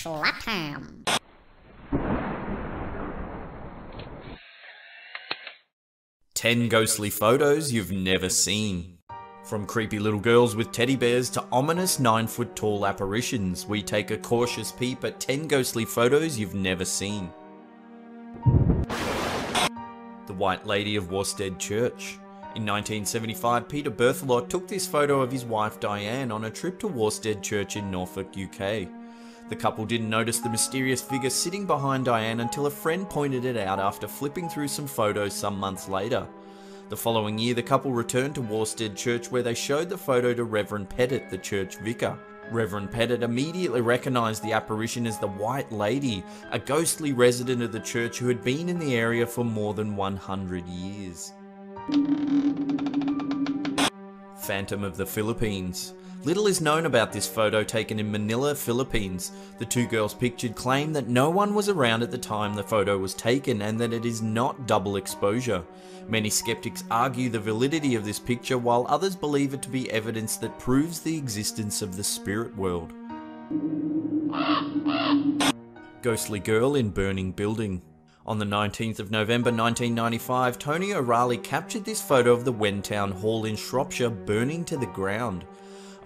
slap ham. 10 ghostly photos you've never seen. From creepy little girls with teddy bears to ominous 9-foot tall apparitions, we take a cautious peep at 10 ghostly photos you've never seen. The White Lady of Worstead Church. In 1975, Peter Berthelot took this photo of his wife Diane on a trip to Worstead Church in Norfolk, UK. The couple didn't notice the mysterious figure sitting behind Diane until a friend pointed it out after flipping through some photos some months later. The following year, the couple returned to Worstead Church where they showed the photo to Reverend Pettit, the church vicar. Reverend Pettit immediately recognised the apparition as the White Lady, a ghostly resident of the church who had been in the area for more than 100 years. Phantom of the Philippines. Little is known about this photo taken in Manila, Philippines. The two girls pictured claim that no one was around at the time the photo was taken and that it is not double exposure. Many skeptics argue the validity of this picture, while others believe it to be evidence that proves the existence of the spirit world. Ghostly girl in burning building. On the 19th of November 1995, Tony O'Reilly captured this photo of the Wentown Hall in Shropshire burning to the ground.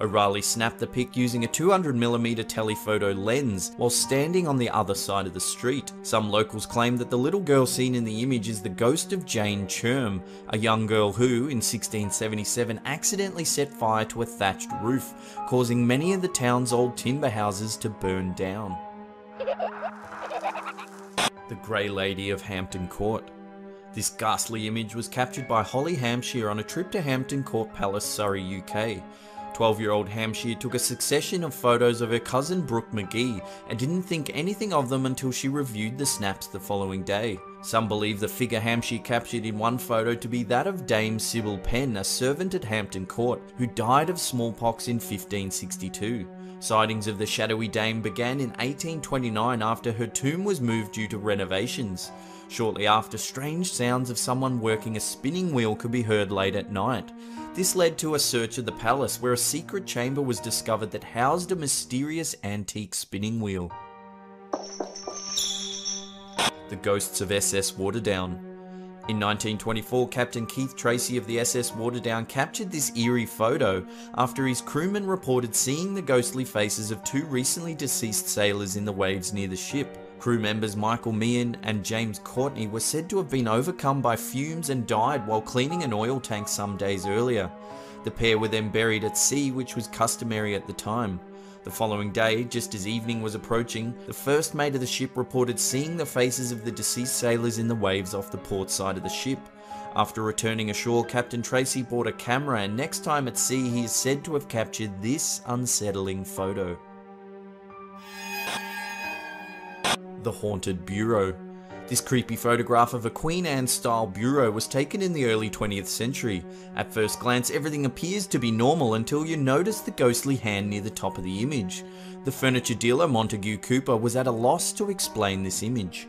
O'Reilly snapped the pic using a 200mm telephoto lens while standing on the other side of the street. Some locals claim that the little girl seen in the image is the ghost of Jane Churm, a young girl who, in 1677, accidentally set fire to a thatched roof, causing many of the town's old timber houses to burn down. The Grey Lady of Hampton Court. This ghastly image was captured by Holly Hampshire on a trip to Hampton Court Palace, Surrey, UK. 12-year-old Hampshire took a succession of photos of her cousin Brooke McGee and didn't think anything of them until she reviewed the snaps the following day. Some believe the figure Hampshire captured in one photo to be that of Dame Sybil Penn, a servant at Hampton Court, who died of smallpox in 1562. Sightings of the shadowy dame began in 1829 after her tomb was moved due to renovations. Shortly after, strange sounds of someone working a spinning wheel could be heard late at night. This led to a search of the palace, where a secret chamber was discovered that housed a mysterious antique spinning wheel. The ghosts of SS Waterdown. In 1924, Captain Keith Tracy of the SS Waterdown captured this eerie photo after his crewmen reported seeing the ghostly faces of two recently deceased sailors in the waves near the ship. Crew members Michael Meehan and James Courtney were said to have been overcome by fumes and died while cleaning an oil tank some days earlier. The pair were then buried at sea, which was customary at the time. The following day, just as evening was approaching, the first mate of the ship reported seeing the faces of the deceased sailors in the waves off the port side of the ship. After returning ashore, Captain Tracy bought a camera, and next time at sea he is said to have captured this unsettling photo. The Haunted Bureau. This creepy photograph of a Queen Anne style bureau was taken in the early 20th century. At first glance, everything appears to be normal until you notice the ghostly hand near the top of the image. The furniture dealer Montague Cooper was at a loss to explain this image.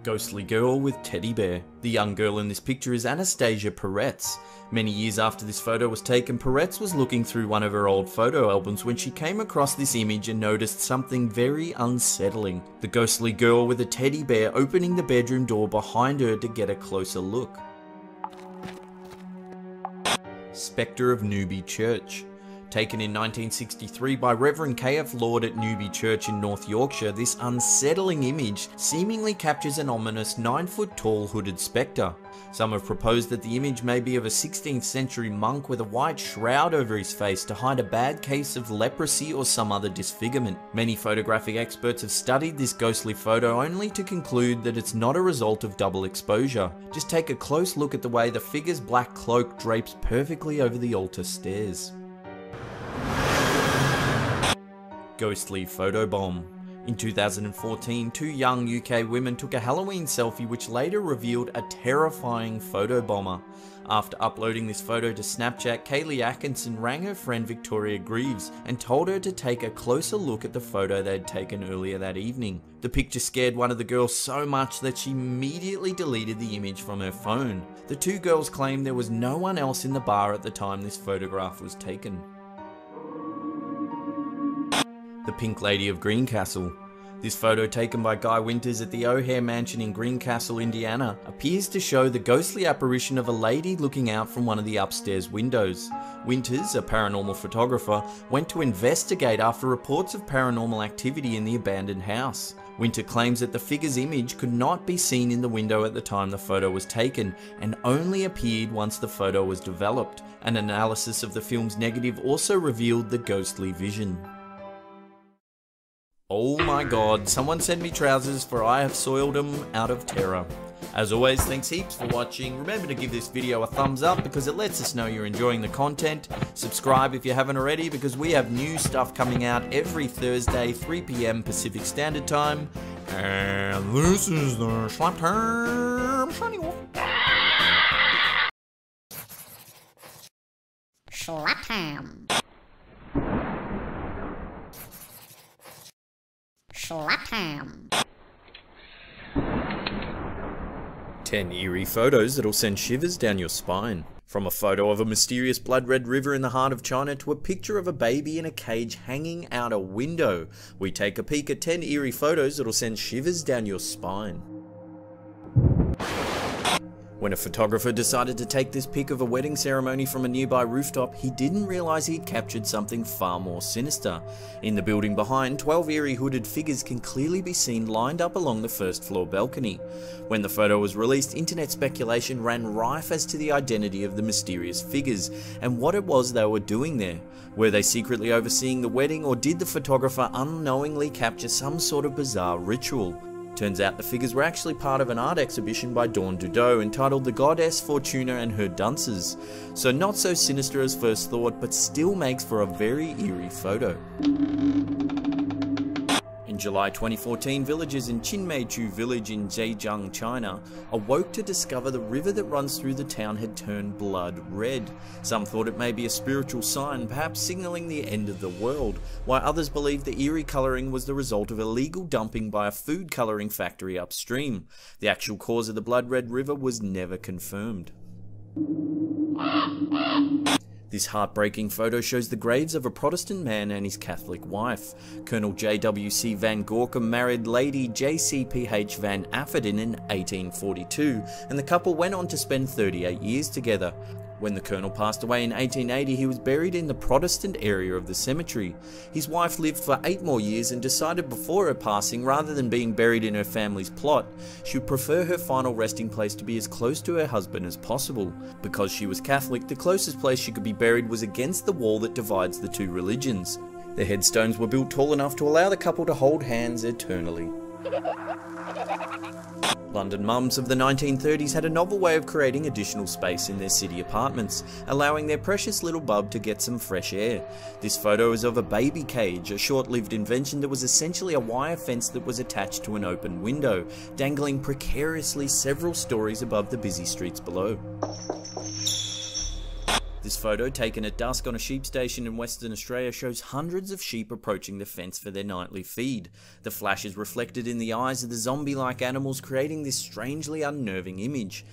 Ghostly girl with teddy bear. The young girl in this picture is Anastasia Peretz. Many years after this photo was taken, Peretz was looking through one of her old photo albums when she came across this image and noticed something very unsettling. The ghostly girl with a teddy bear opening the bedroom door behind her to get a closer look. Spectre of Newby Church. Taken in 1963 by Reverend K.F. Lord at Newby Church in North Yorkshire, this unsettling image seemingly captures an ominous 9-foot tall hooded spectre. Some have proposed that the image may be of a 16th century monk with a white shroud over his face to hide a bad case of leprosy or some other disfigurement. Many photographic experts have studied this ghostly photo only to conclude that it's not a result of double exposure. Just take a close look at the way the figure's black cloak drapes perfectly over the altar stairs. Ghostly photobomb. In 2014, two young UK women took a Halloween selfie which later revealed a terrifying photobomber. After uploading this photo to Snapchat, Kaylee Atkinson rang her friend Victoria Greaves and told her to take a closer look at the photo they'd taken earlier that evening. The picture scared one of the girls so much that she immediately deleted the image from her phone. The two girls claimed there was no one else in the bar at the time this photograph was taken. The Pink Lady of Greencastle. This photo, taken by Guy Winters at the O'Hare Mansion in Greencastle, Indiana, appears to show the ghostly apparition of a lady looking out from one of the upstairs windows. Winters, a paranormal photographer, went to investigate after reports of paranormal activity in the abandoned house. Winter claims that the figure's image could not be seen in the window at the time the photo was taken, and only appeared once the photo was developed. An analysis of the film's negative also revealed the ghostly vision. Oh my god, someone send me trousers, for I have soiled them out of terror. As always, thanks heaps for watching. Remember to give this video a thumbs up because it lets us know you're enjoying the content. Subscribe if you haven't already because we have new stuff coming out every Thursday, 3 PM Pacific Standard Time. And this is the Slap Time signing off. Slap Time. Slap Time. 10 eerie photos that'll send shivers down your spine. From a photo of a mysterious blood-red river in the heart of China to a picture of a baby in a cage hanging out a window, we take a peek at 10 eerie photos that'll send shivers down your spine. When a photographer decided to take this pic of a wedding ceremony from a nearby rooftop, he didn't realise he'd captured something far more sinister. In the building behind, 12 eerie hooded figures can clearly be seen lined up along the first floor balcony. When the photo was released, internet speculation ran rife as to the identity of the mysterious figures and what it was they were doing there. Were they secretly overseeing the wedding, or did the photographer unknowingly capture some sort of bizarre ritual? Turns out the figures were actually part of an art exhibition by Dawn Dudot entitled The Goddess Fortuna and Her Dunces. So not so sinister as first thought, but still makes for a very eerie photo. In July 2014, villagers in Qinmeichu village in Zhejiang, China, awoke to discover the river that runs through the town had turned blood red. Some thought it may be a spiritual sign, perhaps signalling the end of the world, while others believed the eerie colouring was the result of illegal dumping by a food colouring factory upstream. The actual cause of the blood red river was never confirmed. This heartbreaking photo shows the graves of a Protestant man and his Catholic wife. Colonel J.W.C. Van Gorkum married Lady J.C.P.H. Van Afferdin in 1842, and the couple went on to spend 38 years together. When the colonel passed away in 1880, he was buried in the Protestant area of the cemetery. His wife lived for 8 more years and decided before her passing, rather than being buried in her family's plot, she would prefer her final resting place to be as close to her husband as possible. Because she was Catholic, the closest place she could be buried was against the wall that divides the two religions. The headstones were built tall enough to allow the couple to hold hands eternally. London mums of the 1930s had a novel way of creating additional space in their city apartments, allowing their precious little bub to get some fresh air. This photo is of a baby cage, a short-lived invention that was essentially a wire fence that was attached to an open window, dangling precariously several stories above the busy streets below. This photo, taken at dusk on a sheep station in Western Australia, shows hundreds of sheep approaching the fence for their nightly feed. The flash is reflected in the eyes of the zombie-like animals, creating this strangely unnerving image.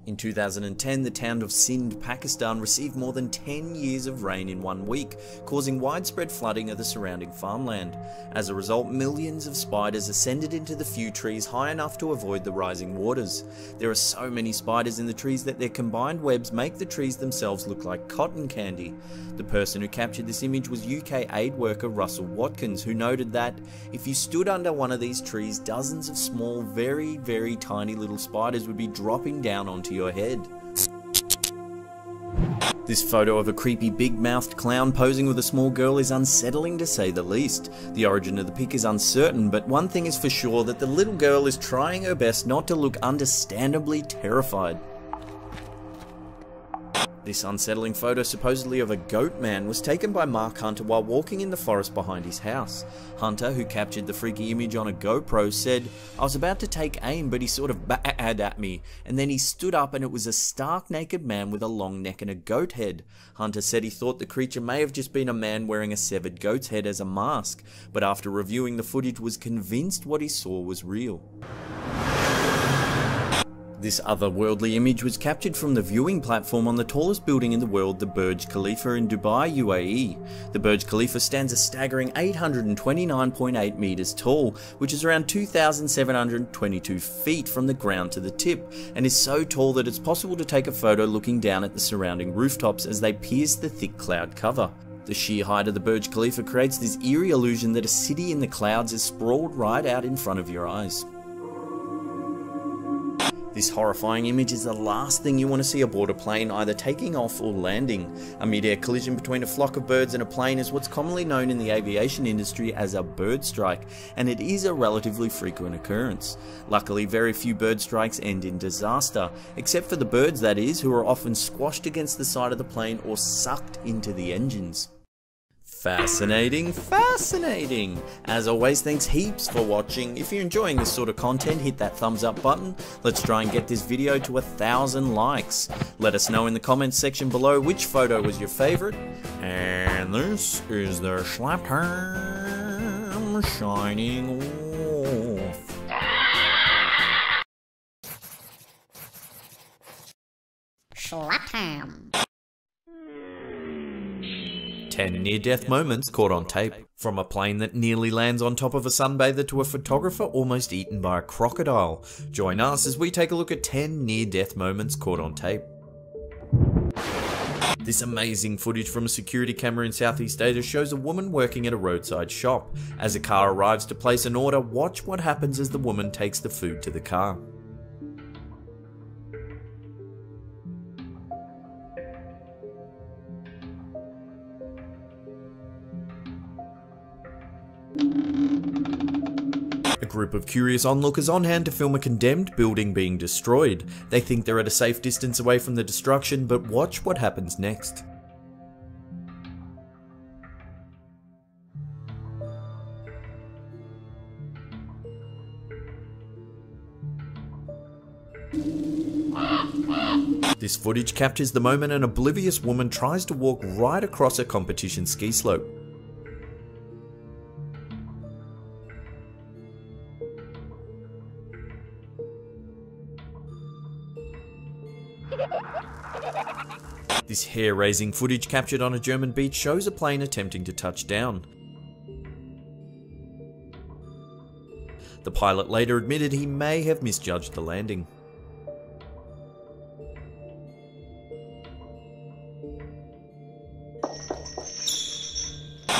In 2010, the town of Sindh, Pakistan received more than 10 years of rain in 1 week, causing widespread flooding of the surrounding farmland. As a result, millions of spiders ascended into the few trees high enough to avoid the rising waters. There are so many spiders in the trees that their combined webs make the trees themselves look like cotton candy. The person who captured this image was UK aid worker Russell Watkins, who noted that if you stood under one of these trees, dozens of small, very, very tiny little spiders would be dropping down onto your head. This photo of a creepy big-mouthed clown posing with a small girl is unsettling to say the least. The origin of the pic is uncertain, but one thing is for sure, that the little girl is trying her best not to look understandably terrified. This unsettling photo, supposedly of a goat man, was taken by Mark Hunter while walking in the forest behind his house. Hunter, who captured the freaky image on a GoPro, said, "I was about to take aim, but he sort of batted at me, and then he stood up and it was a stark naked man with a long neck and a goat head." Hunter said he thought the creature may have just been a man wearing a severed goat's head as a mask, but after reviewing the footage was convinced what he saw was real. This otherworldly image was captured from the viewing platform on the tallest building in the world, the Burj Khalifa in Dubai, UAE. The Burj Khalifa stands a staggering 829.8 meters tall, which is around 2,722 feet from the ground to the tip, and is so tall that it's possible to take a photo looking down at the surrounding rooftops as they pierce the thick cloud cover. The sheer height of the Burj Khalifa creates this eerie illusion that a city in the clouds is sprawled right out in front of your eyes. This horrifying image is the last thing you want to see aboard a plane, either taking off or landing. A mid-air collision between a flock of birds and a plane is what's commonly known in the aviation industry as a bird strike, and it is a relatively frequent occurrence. Luckily, very few bird strikes end in disaster, except for the birds, that is, who are often squashed against the side of the plane or sucked into the engines. Fascinating, fascinating! As always, thanks heaps for watching. If you're enjoying this sort of content, hit that thumbs up button. Let's try and get this video to 1,000 likes. Let us know in the comments section below which photo was your favourite. And this is the Schlapterm shining off. 10 near-death moments caught on tape. From a plane that nearly lands on top of a sunbather to a photographer almost eaten by a crocodile. Join us as we take a look at 10 near-death moments caught on tape. This amazing footage from a security camera in Southeast Asia shows a woman working at a roadside shop. As a car arrives to place an order, watch what happens as the woman takes the food to the car. A group of curious onlookers on hand to film a condemned building being destroyed. They think they're at a safe distance away from the destruction, but watch what happens next. This footage captures the moment an oblivious woman tries to walk right across a competition ski slope. This hair-raising footage captured on a German beach shows a plane attempting to touch down. The pilot later admitted he may have misjudged the landing.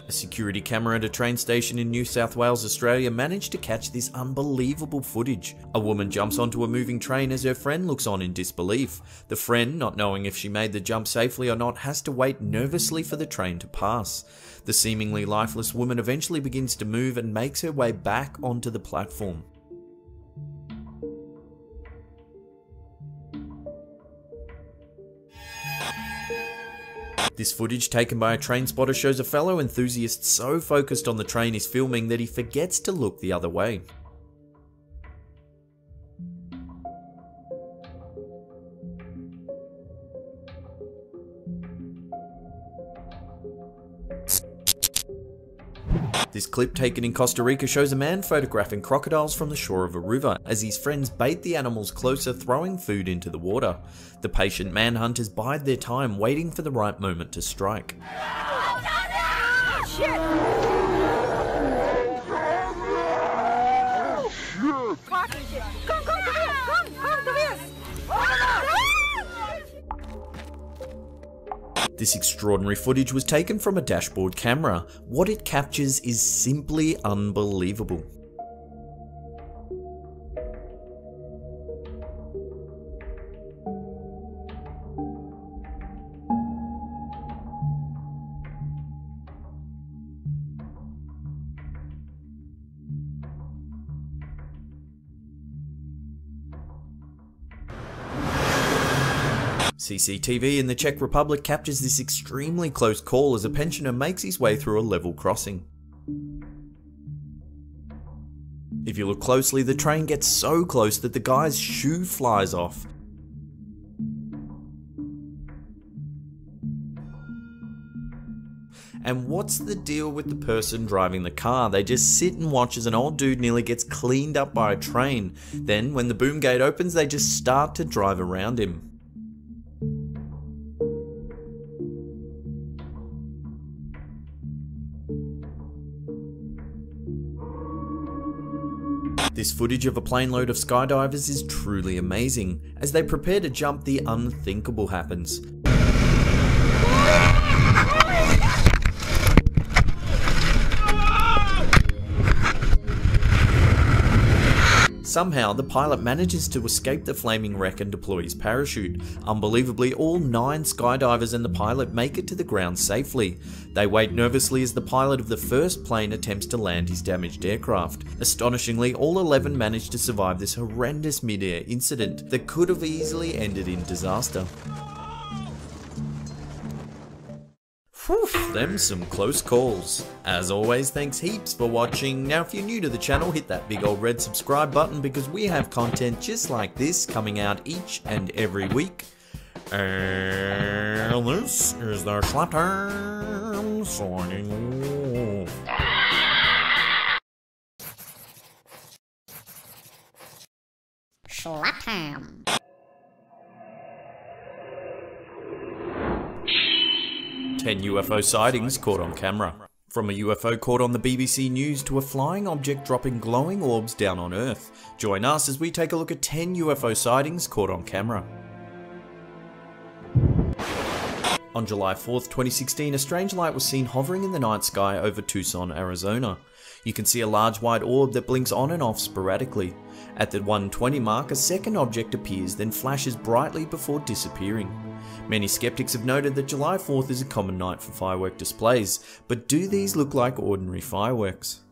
A security camera at a train station in New South Wales, Australia managed to catch this unbelievable footage. A woman jumps onto a moving train as her friend looks on in disbelief. The friend, not knowing if she made the jump safely or not, has to wait nervously for the train to pass. The seemingly lifeless woman eventually begins to move and makes her way back onto the platform. This footage taken by a train spotter shows a fellow enthusiast so focused on the train he's filming that he forgets to look the other way. This clip taken in Costa Rica shows a man photographing crocodiles from the shore of a river as his friends bait the animals closer, throwing food into the water. The patient manhunters bide their time, waiting for the right moment to strike. This extraordinary footage was taken from a dashboard camera. What it captures is simply unbelievable. CCTV in the Czech Republic captures this extremely close call as a pensioner makes his way through a level crossing. If you look closely, the train gets so close that the guy's shoe flies off. And what's the deal with the person driving the car? They just sit and watch as an old dude nearly gets cleaned up by a train. Then, when the boom gate opens, they just start to drive around him. This footage of a plane load of skydivers is truly amazing. As they prepare to jump, the unthinkable happens. Somehow, the pilot manages to escape the flaming wreck and deploy his parachute. Unbelievably, all 9 skydivers and the pilot make it to the ground safely. They wait nervously as the pilot of the first plane attempts to land his damaged aircraft. Astonishingly, all 11 manage to survive this horrendous mid-air incident that could have easily ended in disaster. Whew, them some close calls. As always, thanks heaps for watching. Now if you're new to the channel, hit that big old red subscribe button because we have content just like this coming out each and every week. And this is the Slap Time signing off. Slap Time. 10 UFO sightings caught on camera. From a UFO caught on the BBC News to a flying object dropping glowing orbs down on Earth. Join us as we take a look at 10 UFO sightings caught on camera. On July 4th, 2016, a strange light was seen hovering in the night sky over Tucson, Arizona. You can see a large white orb that blinks on and off sporadically. At the 1:20 mark, a second object appears, then flashes brightly before disappearing. Many skeptics have noted that July 4th is a common night for firework displays, but do these look like ordinary fireworks?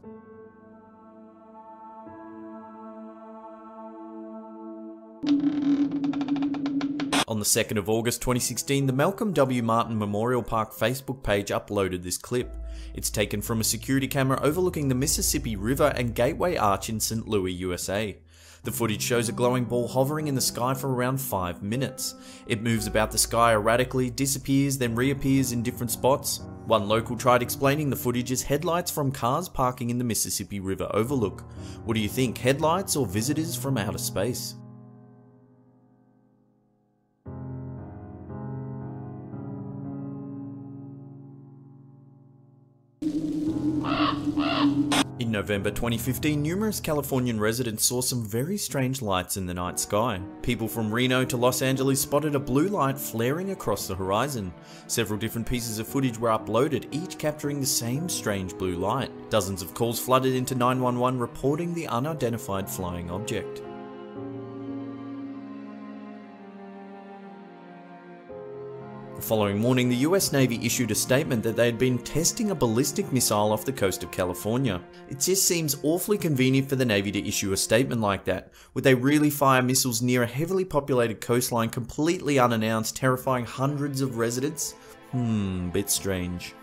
On the 2nd of August 2016, the Malcolm W. Martin Memorial Park Facebook page uploaded this clip. It's taken from a security camera overlooking the Mississippi River and Gateway Arch in St. Louis, USA. The footage shows a glowing ball hovering in the sky for around 5 minutes. It moves about the sky erratically, disappears, then reappears in different spots. One local tried explaining the footage as headlights from cars parking in the Mississippi River overlook. What do you think, headlights or visitors from outer space? In November 2015, numerous Californian residents saw some very strange lights in the night sky. People from Reno to Los Angeles spotted a blue light flaring across the horizon. Several different pieces of footage were uploaded, each capturing the same strange blue light. Dozens of calls flooded into 911 reporting the unidentified flying object. The following morning, the US Navy issued a statement that they had been testing a ballistic missile off the coast of California. It just seems awfully convenient for the Navy to issue a statement like that. Would they really fire missiles near a heavily populated coastline completely unannounced, terrifying hundreds of residents? Bit strange.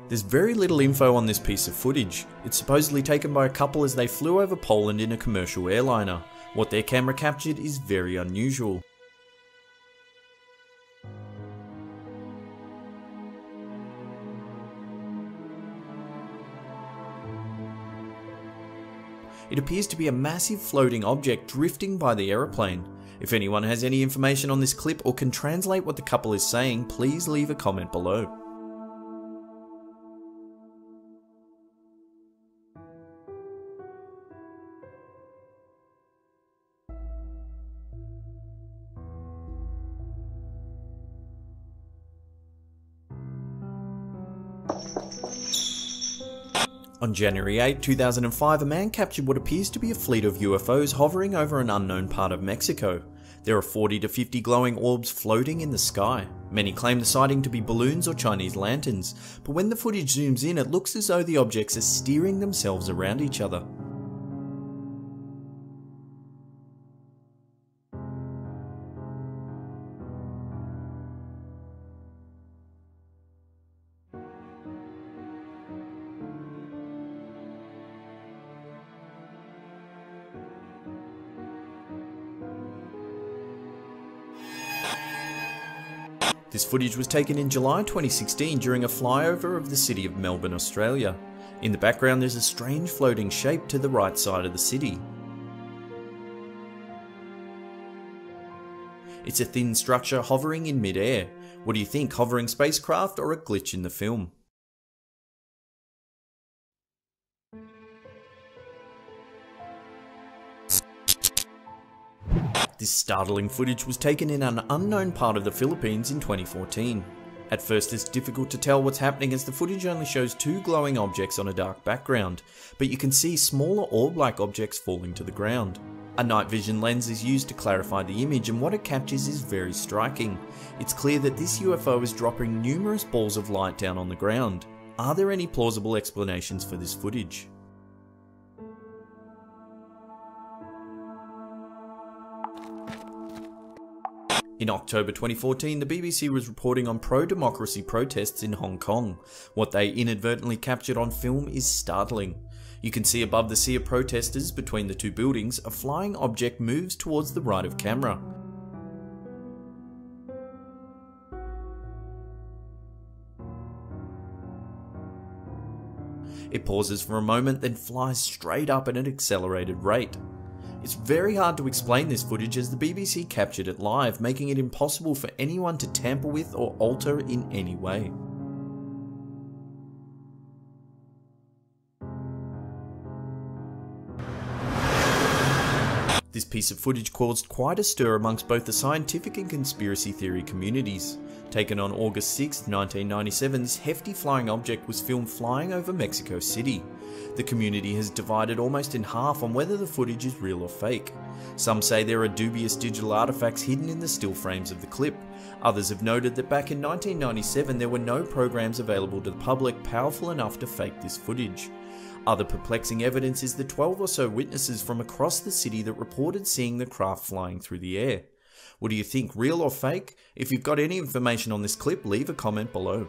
There's very little info on this piece of footage. It's supposedly taken by a couple as they flew over Poland in a commercial airliner. What their camera captured is very unusual. It appears to be a massive floating object drifting by the aeroplane. If anyone has any information on this clip or can translate what the couple is saying, please leave a comment below. On January 8, 2005, a man captured what appears to be a fleet of UFOs hovering over an unknown part of Mexico. There are 40 to 50 glowing orbs floating in the sky. Many claim the sighting to be balloons or Chinese lanterns, but when the footage zooms in, it looks as though the objects are steering themselves around each other. This footage was taken in July 2016 during a flyover of the city of Melbourne, Australia. In the background there's a strange floating shape to the right side of the city. It's a thin structure hovering in mid-air. What do you think, hovering spacecraft or a glitch in the film? This startling footage was taken in an unknown part of the Philippines in 2014. At first it's difficult to tell what's happening as the footage only shows two glowing objects on a dark background, but you can see smaller orb-like objects falling to the ground. A night vision lens is used to clarify the image, and what it captures is very striking. It's clear that this UFO is dropping numerous balls of light down on the ground. Are there any plausible explanations for this footage? In October 2014, the BBC was reporting on pro-democracy protests in Hong Kong. What they inadvertently captured on film is startling. You can see above the sea of protesters between the two buildings, a flying object moves towards the right of camera. It pauses for a moment, then flies straight up at an accelerated rate. It's very hard to explain this footage as the BBC captured it live, making it impossible for anyone to tamper with or alter in any way. This piece of footage caused quite a stir amongst both the scientific and conspiracy theory communities. Taken on August 6, 1997, this hefty flying object was filmed flying over Mexico City. The community has divided almost in half on whether the footage is real or fake. Some say there are dubious digital artifacts hidden in the still frames of the clip. Others have noted that back in 1997 there were no programs available to the public powerful enough to fake this footage. Other perplexing evidence is the 12 or so witnesses from across the city that reported seeing the craft flying through the air. What do you think, real or fake? If you've got any information on this clip, leave a comment below.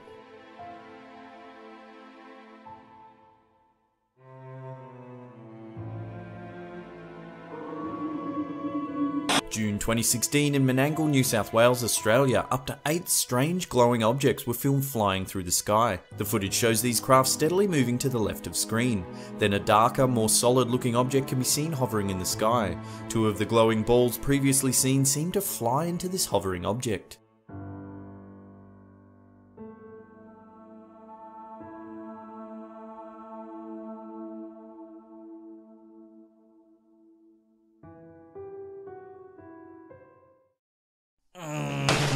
June 2016 in Menangle, New South Wales, Australia, up to 8 strange glowing objects were filmed flying through the sky. The footage shows these craft steadily moving to the left of screen. Then a darker, more solid looking object can be seen hovering in the sky. 2 of the glowing balls previously seen seem to fly into this hovering object.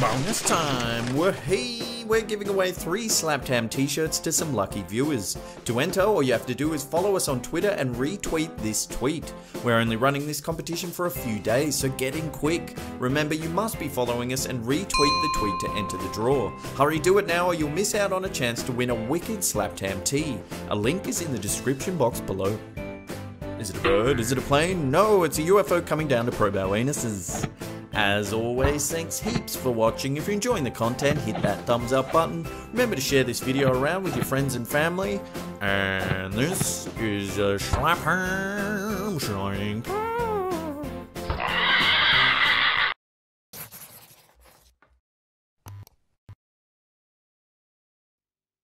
Bonus time! We're giving away 3 Slapped Ham t-shirts to some lucky viewers. To enter, all you have to do is follow us on Twitter and retweet this tweet. We're only running this competition for a few days, so get in quick. Remember, you must be following us and retweet the tweet to enter the draw. Hurry, do it now or you'll miss out on a chance to win a wicked Slapped Ham tee. A link is in the description box below. Is it a bird? Is it a plane? No, it's a UFO coming down to probe our anuses. As always, thanks heaps for watching. If you're enjoying the content, hit that thumbs up button. Remember to share this video around with your friends and family. And this is a Slap Ham shining.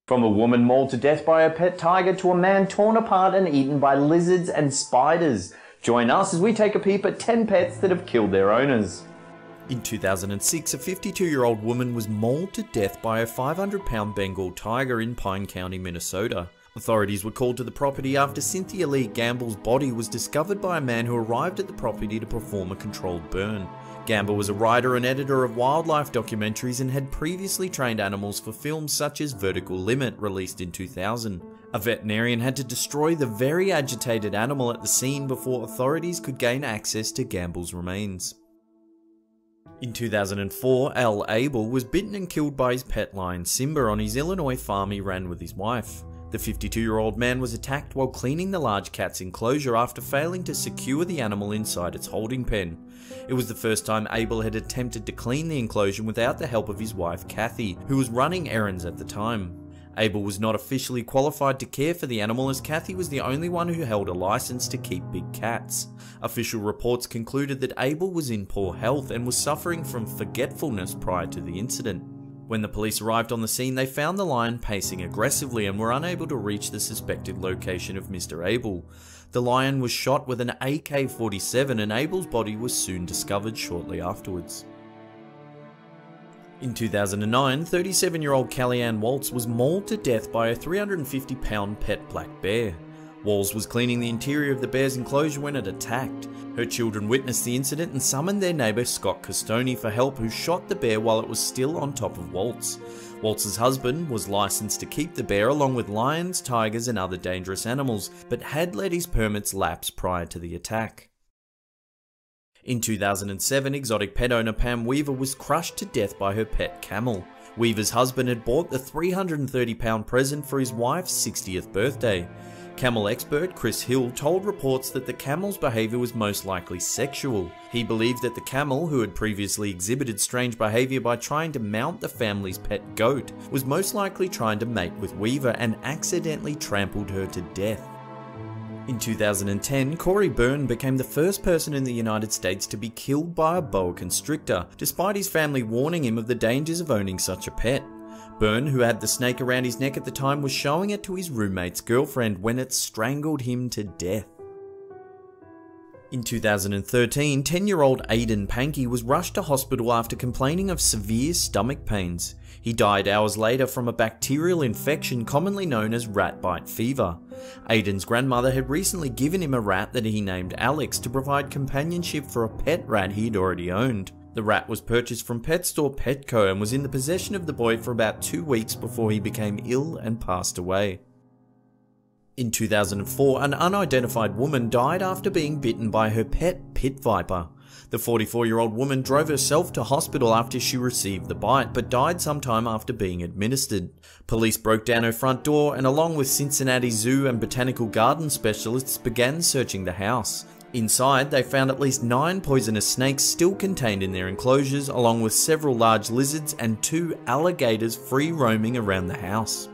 From a woman mauled to death by her pet tiger to a man torn apart and eaten by lizards and spiders. Join us as we take a peep at 10 pets that have killed their owners. In 2006, a 52-year-old woman was mauled to death by a 500-pound Bengal tiger in Pine County, Minnesota. Authorities were called to the property after Cynthia Lee Gamble's body was discovered by a man who arrived at the property to perform a controlled burn. Gamble was a writer and editor of wildlife documentaries and had previously trained animals for films such as Vertical Limit, released in 2000. A veterinarian had to destroy the very agitated animal at the scene before authorities could gain access to Gamble's remains. In 2004, Al Abel was bitten and killed by his pet lion Simba on his Illinois farm he ran with his wife. The 52-year-old man was attacked while cleaning the large cat's enclosure after failing to secure the animal inside its holding pen. It was the first time Abel had attempted to clean the enclosure without the help of his wife Kathy, who was running errands at the time. Abel was not officially qualified to care for the animal as Kathy was the only one who held a license to keep big cats. Official reports concluded that Abel was in poor health and was suffering from forgetfulness prior to the incident. When the police arrived on the scene, they found the lion pacing aggressively and were unable to reach the suspected location of Mr. Abel. The lion was shot with an AK-47 and Abel's body was soon discovered shortly afterwards. In 2009, 37-year-old Kellyanne Waltz was mauled to death by a 350-pound pet black bear. Waltz was cleaning the interior of the bear's enclosure when it attacked. Her children witnessed the incident and summoned their neighbour Scott Costoni for help, who shot the bear while it was still on top of Waltz. Waltz's husband was licensed to keep the bear along with lions, tigers and other dangerous animals, but had let his permits lapse prior to the attack. In 2007, exotic pet owner Pam Weaver was crushed to death by her pet camel. Weaver's husband had bought the 330-pound present for his wife's 60th birthday. Camel expert Chris Hill told reports that the camel's behaviour was most likely sexual. He believed that the camel, who had previously exhibited strange behaviour by trying to mount the family's pet goat, was most likely trying to mate with Weaver and accidentally trampled her to death. In 2010, Corey Byrne became the first person in the United States to be killed by a boa constrictor, despite his family warning him of the dangers of owning such a pet. Byrne, who had the snake around his neck at the time, was showing it to his roommate's girlfriend when it strangled him to death. In 2013, 10-year-old Aidan Pankey was rushed to hospital after complaining of severe stomach pains. He died hours later from a bacterial infection commonly known as rat bite fever. Aidan's grandmother had recently given him a rat that he named Alex to provide companionship for a pet rat he'd already owned. The rat was purchased from pet store Petco and was in the possession of the boy for about 2 weeks before he became ill and passed away. In 2004, an unidentified woman died after being bitten by her pet pit viper. The 44-year-old woman drove herself to hospital after she received the bite, but died sometime after being administered. Police broke down her front door and, along with Cincinnati Zoo and Botanical Garden specialists, began searching the house. Inside, they found at least 9 poisonous snakes still contained in their enclosures, along with several large lizards and 2 alligators free roaming around the house.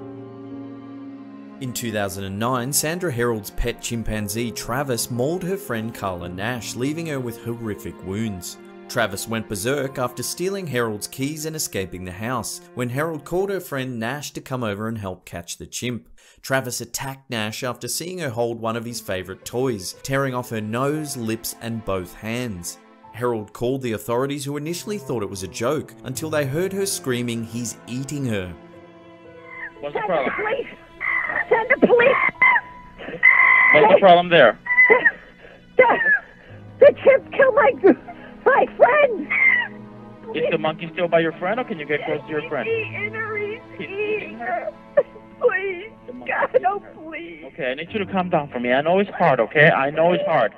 In 2009, Sandra Herold's pet chimpanzee Travis mauled her friend Carla Nash, leaving her with horrific wounds. Travis went berserk after stealing Herold's keys and escaping the house, when Herold called her friend Nash to come over and help catch the chimp. Travis attacked Nash after seeing her hold one of his favourite toys, tearing off her nose, lips and both hands. Herold called the authorities, who initially thought it was a joke, until they heard her screaming, "He's eating her." What's the problem? Send the police! Send the police! What's the problem there? The chimp killed my friend! Is the monkey still by your friend, or can you get close to your friend? He's eating her. Please, God, oh please. Okay, I need you to calm down for me. I know it's hard, okay? I know it's hard.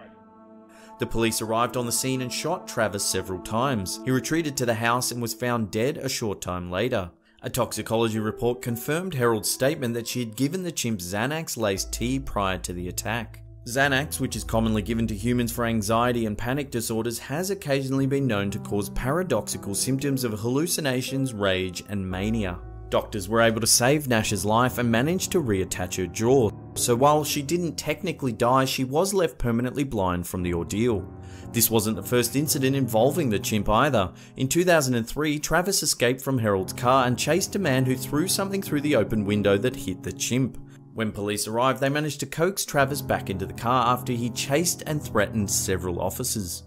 The police arrived on the scene and shot Travis several times. He retreated to the house and was found dead a short time later. A toxicology report confirmed Herold's statement that she had given the chimp Xanax-laced tea prior to the attack. Xanax, which is commonly given to humans for anxiety and panic disorders, has occasionally been known to cause paradoxical symptoms of hallucinations, rage, and mania. Doctors were able to save Nash's life and managed to reattach her jaw, so while she didn't technically die, she was left permanently blind from the ordeal. This wasn't the first incident involving the chimp either. In 2003, Travis escaped from Herold's car and chased a man who threw something through the open window that hit the chimp. When police arrived, they managed to coax Travis back into the car after he chased and threatened several officers.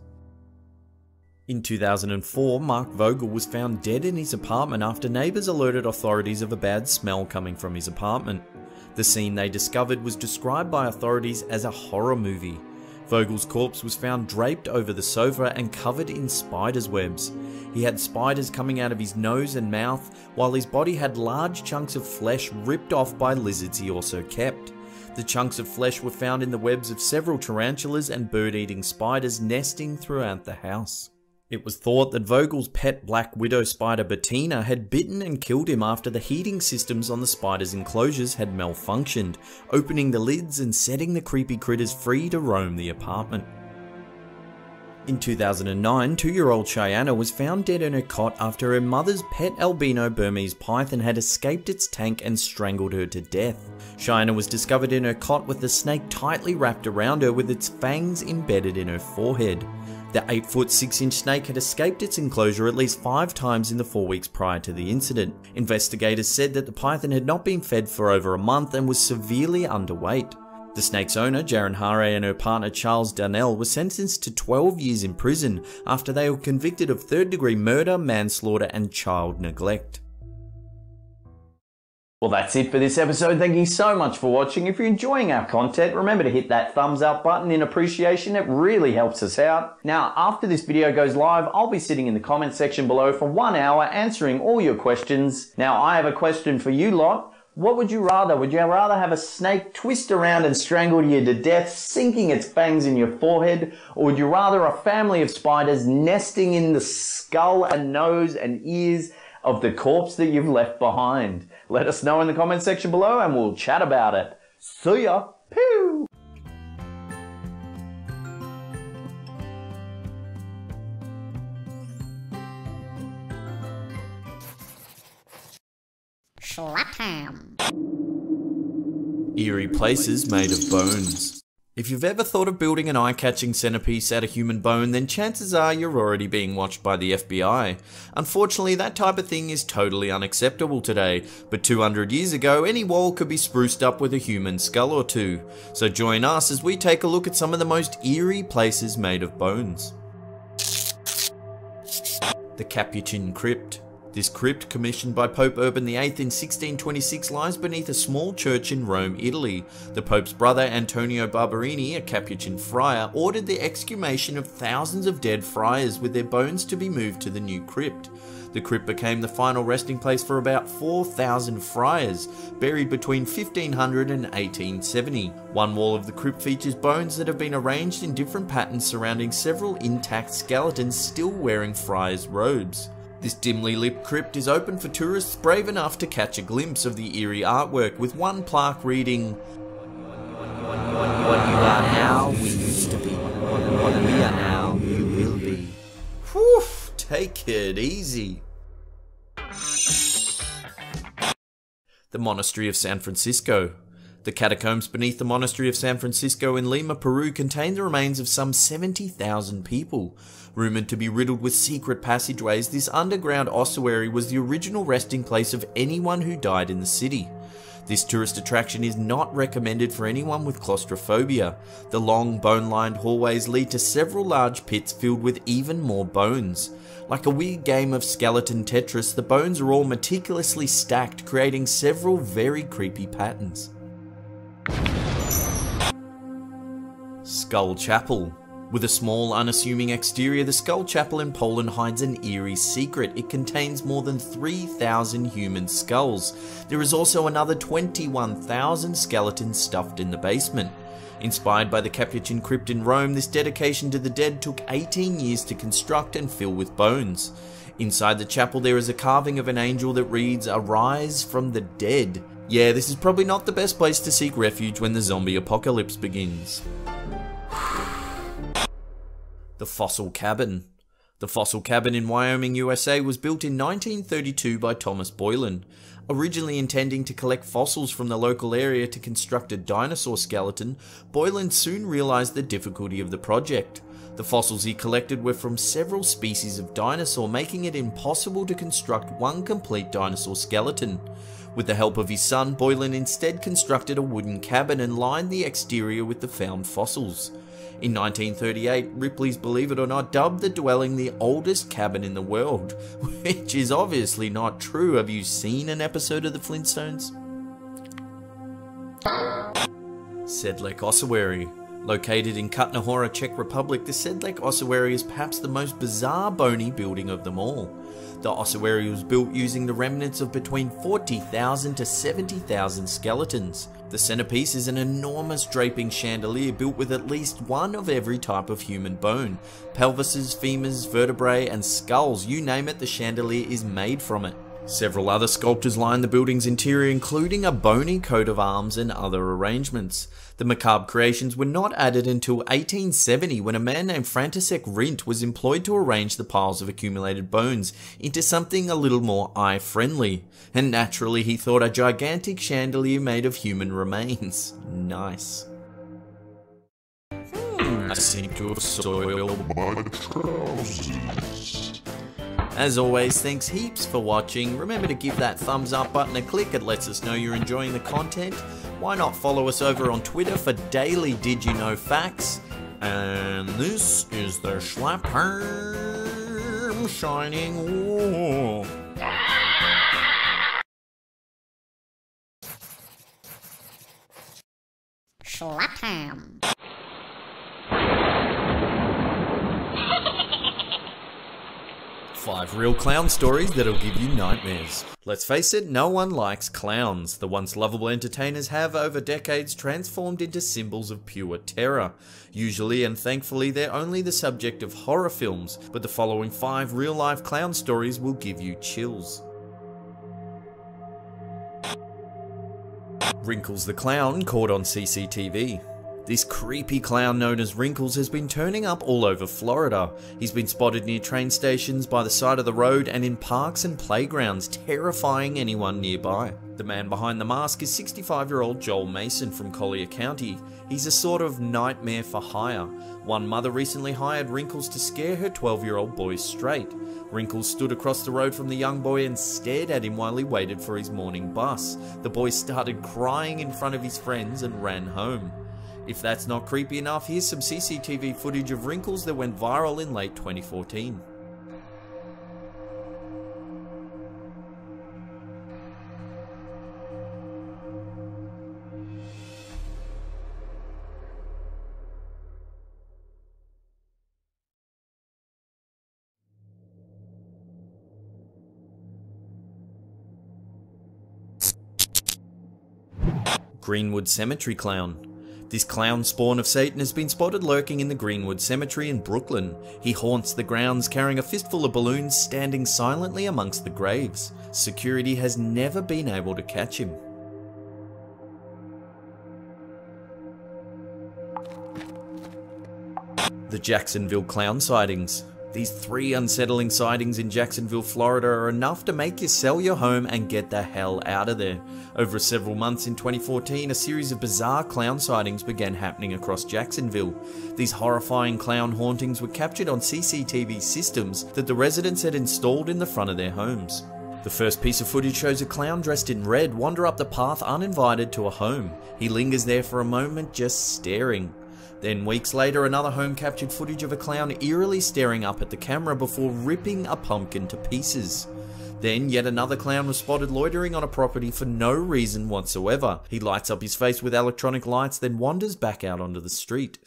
In 2004, Mark Vogel was found dead in his apartment after neighbours alerted authorities of a bad smell coming from his apartment. The scene they discovered was described by authorities as a horror movie. Vogel's corpse was found draped over the sofa and covered in spiders' webs. He had spiders coming out of his nose and mouth, while his body had large chunks of flesh ripped off by lizards he also kept. The chunks of flesh were found in the webs of several tarantulas and bird-eating spiders nesting throughout the house. It was thought that Vogel's pet black widow spider Bettina had bitten and killed him after the heating systems on the spider's enclosures had malfunctioned, opening the lids and setting the creepy critters free to roam the apartment. In 2009, 2-year-old Cheyenne was found dead in her cot after her mother's pet albino Burmese python had escaped its tank and strangled her to death. Cheyenne was discovered in her cot with the snake tightly wrapped around her with its fangs embedded in her forehead. The 8-foot 6-inch snake had escaped its enclosure at least 5 times in the 4 weeks prior to the incident. Investigators said that the python had not been fed for over a month and was severely underweight. The snake's owner, Jaren Hare, and her partner Charles Darnell were sentenced to 12 years in prison after they were convicted of 3rd-degree murder, manslaughter, and child neglect. Well, that's it for this episode. Thank you so much for watching. If you're enjoying our content, remember to hit that thumbs up button in appreciation. It really helps us out. Now, after this video goes live, I'll be sitting in the comment section below for 1 hour answering all your questions. Now, I have a question for you lot. What would you rather? Would you rather have a snake twist around and strangle you to death, sinking its fangs in your forehead? Or would you rather a family of spiders nesting in the skull and nose and ears of the corpse that you've left behind? Let us know in the comment section below and we'll chat about it. See ya! Pew! Schlapham. Eerie places made of bones. If you've ever thought of building an eye-catching centerpiece out of human bone, then chances are you're already being watched by the FBI. Unfortunately, that type of thing is totally unacceptable today, but 200 years ago, any wall could be spruced up with a human skull or two. So join us as we take a look at some of the most eerie places made of bones. The Capuchin Crypt. This crypt, commissioned by Pope Urban VIII in 1626, lies beneath a small church in Rome, Italy. The Pope's brother, Antonio Barberini, a Capuchin friar, ordered the exhumation of thousands of dead friars with their bones to be moved to the new crypt. The crypt became the final resting place for about 4,000 friars, buried between 1500 and 1870. One wall of the crypt features bones that have been arranged in different patterns surrounding several intact skeletons still wearing friars' robes. This dimly lit crypt is open for tourists brave enough to catch a glimpse of the eerie artwork, with one plaque reading, "What you are now, we used to be. What we are now, you will be." Whew, take it easy. The Monastery of San Francisco. The catacombs beneath the Monastery of San Francisco in Lima, Peru contain the remains of some 70,000 people. Rumoured to be riddled with secret passageways, this underground ossuary was the original resting place of anyone who died in the city. This tourist attraction is not recommended for anyone with claustrophobia. The long, bone-lined hallways lead to several large pits filled with even more bones. Like a weird game of skeleton Tetris, the bones are all meticulously stacked, creating several very creepy patterns. Skull Chapel. With a small, unassuming exterior, the Skull Chapel in Poland hides an eerie secret. It contains more than 3,000 human skulls. There is also another 21,000 skeletons stuffed in the basement. Inspired by the Capuchin Crypt in Rome, this dedication to the dead took 18 years to construct and fill with bones. Inside the chapel there is a carving of an angel that reads, "Arise from the dead." Yeah, this is probably not the best place to seek refuge when the zombie apocalypse begins. The Fossil Cabin. The Fossil Cabin in Wyoming, USA was built in 1932 by Thomas Boylan. Originally intending to collect fossils from the local area to construct a dinosaur skeleton, Boylan soon realized the difficulty of the project. The fossils he collected were from several species of dinosaur, making it impossible to construct one complete dinosaur skeleton. With the help of his son, Boylan instead constructed a wooden cabin and lined the exterior with the found fossils. In 1938, Ripley's Believe It or Not dubbed the dwelling the oldest cabin in the world, which is obviously not true. Have you seen an episode of the Flintstones? Sedlec Ossuary. Located in Kutna Hora, Czech Republic, the Sedlec Ossuary is perhaps the most bizarre bony building of them all. The ossuary was built using the remnants of between 40,000 to 70,000 skeletons. The centerpiece is an enormous draping chandelier built with at least one of every type of human bone. Pelvises, femurs, vertebrae and skulls, you name it, the chandelier is made from it. Several other sculptures line the building's interior, including a bony coat of arms and other arrangements. The macabre creations were not added until 1870, when a man named František Rint was employed to arrange the piles of accumulated bones into something a little more eye-friendly. And naturally he thought a gigantic chandelier made of human remains. Nice. I seem to have soiled my trousers. As always, thanks heaps for watching. Remember to give that thumbs up button a click. It lets us know you're enjoying the content. Why not follow us over on Twitter for daily Did You Know facts? And this is the Slap Ham shining wall. Slap ham. 5 real clown stories that'll give you nightmares. Let's face it, no one likes clowns. The once lovable entertainers have, over decades, transformed into symbols of pure terror. Usually and thankfully, they're only the subject of horror films, but the following 5 real-life clown stories will give you chills. Wrinkles the Clown caught on CCTV. This creepy clown known as Wrinkles has been turning up all over Florida. He's been spotted near train stations, by the side of the road, and in parks and playgrounds, terrifying anyone nearby. The man behind the mask is 65-year-old Joel Mason from Collier County. He's a sort of nightmare for hire. One mother recently hired Wrinkles to scare her 12-year-old boy straight. Wrinkles stood across the road from the young boy and stared at him while he waited for his morning bus. The boy started crying in front of his friends and ran home. If that's not creepy enough, here's some CCTV footage of Wrinkles that went viral in late 2014. Greenwood Cemetery Clown. This clown spawn of Satan has been spotted lurking in the Greenwood Cemetery in Brooklyn. He haunts the grounds carrying a fistful of balloons, standing silently amongst the graves. Security has never been able to catch him. The Jacksonville Clown Sightings. These 3 unsettling sightings in Jacksonville, Florida are enough to make you sell your home and get the hell out of there. Over several months in 2014, a series of bizarre clown sightings began happening across Jacksonville. These horrifying clown hauntings were captured on CCTV systems that the residents had installed in the front of their homes. The first piece of footage shows a clown dressed in red wander up the path uninvited to a home. He lingers there for a moment, just staring. Then weeks later, another home captured footage of a clown eerily staring up at the camera before ripping a pumpkin to pieces. Then yet another clown was spotted loitering on a property for no reason whatsoever. He lights up his face with electronic lights, then wanders back out onto the street.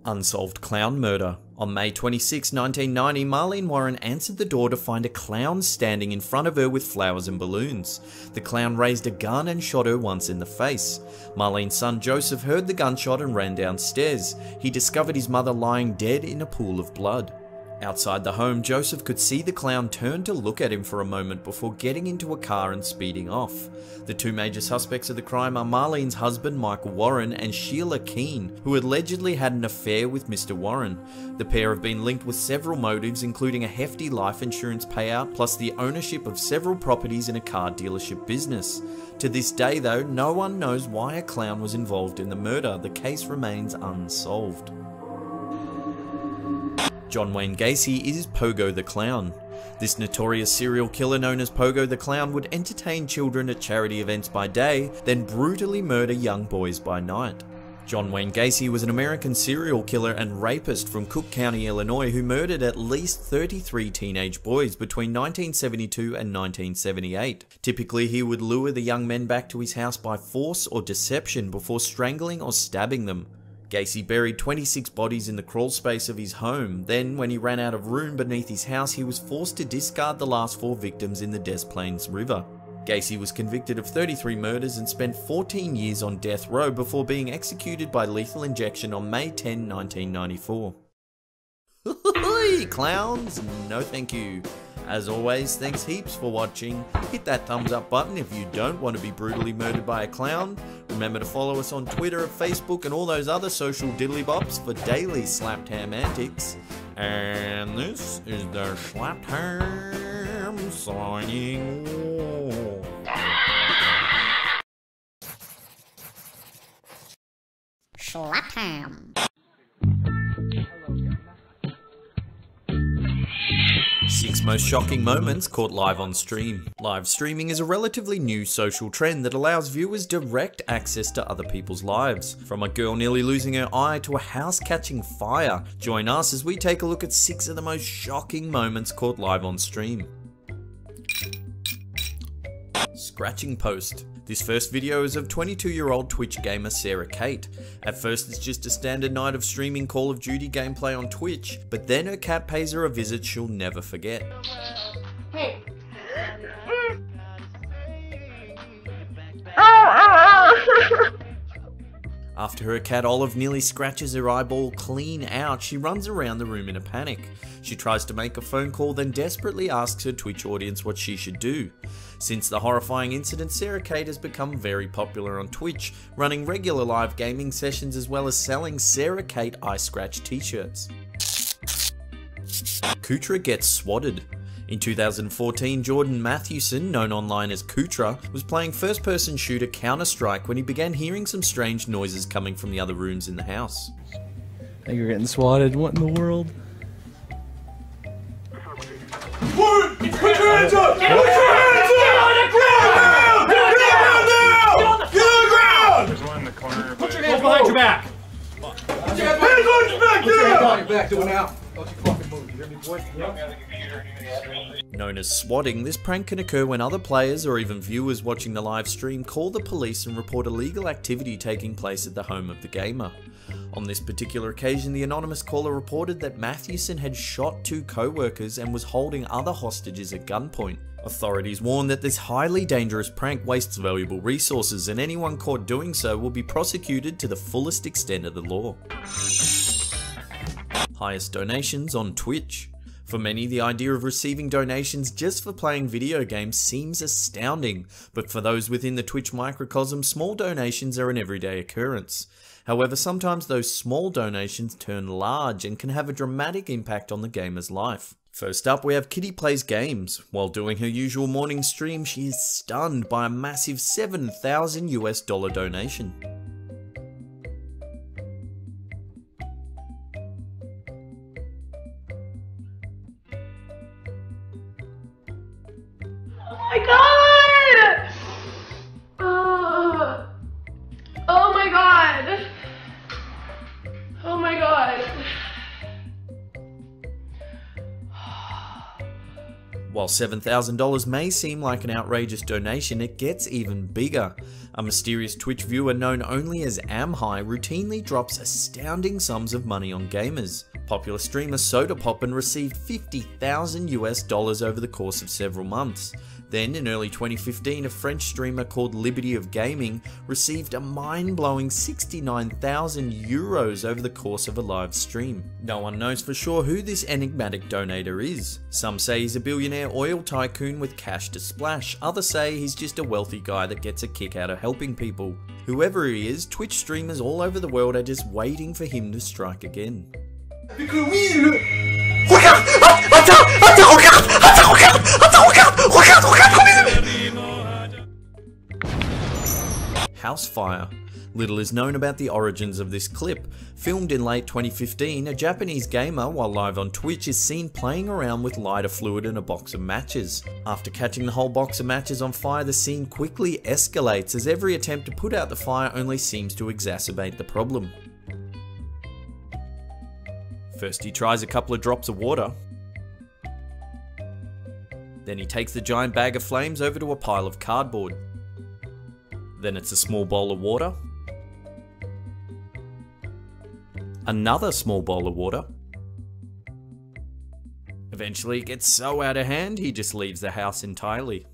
Unsolved clown murder. On May 26, 1990, Marlene Warren answered the door to find a clown standing in front of her with flowers and balloons. The clown raised a gun and shot her once in the face. Marlene's son Joseph heard the gunshot and ran downstairs. He discovered his mother lying dead in a pool of blood. Outside the home, Joseph could see the clown turn to look at him for a moment before getting into a car and speeding off. The 2 major suspects of the crime are Marlene's husband Michael Warren and Sheila Keene, who allegedly had an affair with Mr. Warren. The pair have been linked with several motives, including a hefty life insurance payout, plus the ownership of several properties in a car dealership business. To this day though, no one knows why a clown was involved in the murder. The case remains unsolved. John Wayne Gacy is Pogo the Clown. This notorious serial killer known as Pogo the Clown would entertain children at charity events by day, then brutally murder young boys by night. John Wayne Gacy was an American serial killer and rapist from Cook County, Illinois, who murdered at least 33 teenage boys between 1972 and 1978. Typically, he would lure the young men back to his house by force or deception before strangling or stabbing them. Gacy buried 26 bodies in the crawl space of his home. Then, when he ran out of room beneath his house, he was forced to discard the last 4 victims in the Des Plaines River. Gacy was convicted of 33 murders and spent 14 years on death row before being executed by lethal injection on May 10, 1994. Clowns? No thank you. As always, thanks heaps for watching. Hit that thumbs up button if you don't want to be brutally murdered by a clown. Remember to follow us on Twitter, Facebook, and all those other social diddly bops for daily slapped ham antics. And this is the Slapped Ham signing off. Slap him. 6 most shocking moments caught live on stream. Live streaming is a relatively new social trend that allows viewers direct access to other people's lives. From a girl nearly losing her eye to a house catching fire. Join us as we take a look at 6 of the most shocking moments caught live on stream. Scratching post. This first video is of 22-year-old Twitch gamer Sarah Kate. At first it's just a standard night of streaming Call of Duty gameplay on Twitch, but then her cat pays her a visit she'll never forget. Hey. After her cat Olive nearly scratches her eyeball clean out, she runs around the room in a panic. She tries to make a phone call, then desperately asks her Twitch audience what she should do. Since the horrifying incident, Sarah Kate has become very popular on Twitch, running regular live gaming sessions as well as selling Sarah Kate Eye Scratch t-shirts. Kutra gets swatted. In 2014, Jordan Mathewson, known online as Kutra, was playing first-person shooter Counter-Strike when he began hearing some strange noises coming from the other rooms in the house. I think you're getting swatted. What in the world? Put your hands up! Put your hands up! Get on the ground! Get on the ground! There's one in the corner. Put your hands behind your back! Put your hands on your back! Put your hands on your back! Do it now! Don't you fucking move. You hear me, boy? Known as swatting, this prank can occur when other players or even viewers watching the live stream call the police and report illegal activity taking place at the home of the gamer. On this particular occasion, the anonymous caller reported that Mathewson had shot 2 co-workers and was holding other hostages at gunpoint. Authorities warn that this highly dangerous prank wastes valuable resources, and anyone caught doing so will be prosecuted to the fullest extent of the law. Highest donations on Twitch. For many, the idea of receiving donations just for playing video games seems astounding, but for those within the Twitch microcosm, small donations are an everyday occurrence. However, sometimes those small donations turn large and can have a dramatic impact on the gamer's life. First up, we have Kitty Plays Games. While doing her usual morning stream, she is stunned by a massive $7,000 donation. Oh my god! Oh my god! Oh my god! While $7,000 may seem like an outrageous donation, it gets even bigger. A mysterious Twitch viewer known only as Amhigh routinely drops astounding sums of money on gamers. Popular streamer Soda Poppin received $50,000 over the course of several months. Then, in early 2015, a French streamer called Liberty of Gaming received a mind-blowing €69,000 over the course of a live stream. No one knows for sure who this enigmatic donator is. Some say he's a billionaire oil tycoon with cash to splash, others say he's just a wealthy guy that gets a kick out of helping people. Whoever he is, Twitch streamers all over the world are just waiting for him to strike again. House fire. Little is known about the origins of this clip. Filmed in late 2015, a Japanese gamer, while live on Twitch, is seen playing around with lighter fluid and a box of matches. After catching the whole box of matches on fire, the scene quickly escalates as every attempt to put out the fire only seems to exacerbate the problem. First he tries a couple of drops of water. Then he takes the giant bag of flames over to a pile of cardboard. Then it's a small bowl of water. Another small bowl of water. Eventually it gets so out of hand, he just leaves the house entirely.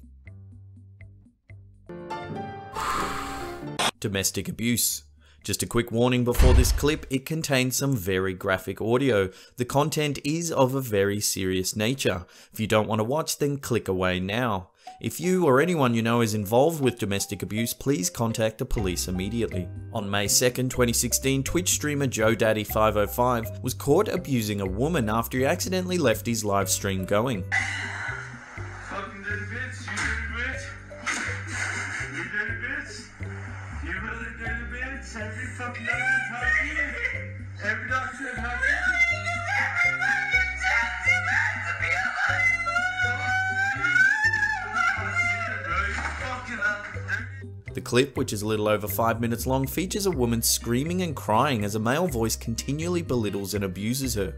Domestic abuse. Just a quick warning before this clip, it contains some very graphic audio. The content is of a very serious nature. If you don't want to watch, then click away now. If you or anyone you know is involved with domestic abuse, please contact the police immediately. On May 2nd, 2016, Twitch streamer JoeDaddy505 was caught abusing a woman after he accidentally left his live stream going. Fucking dirty bitch, you dirty bitch. You dirty bitch. You really dirty bitch. The clip, which is a little over 5 minutes long, features a woman screaming and crying as a male voice continually belittles and abuses her.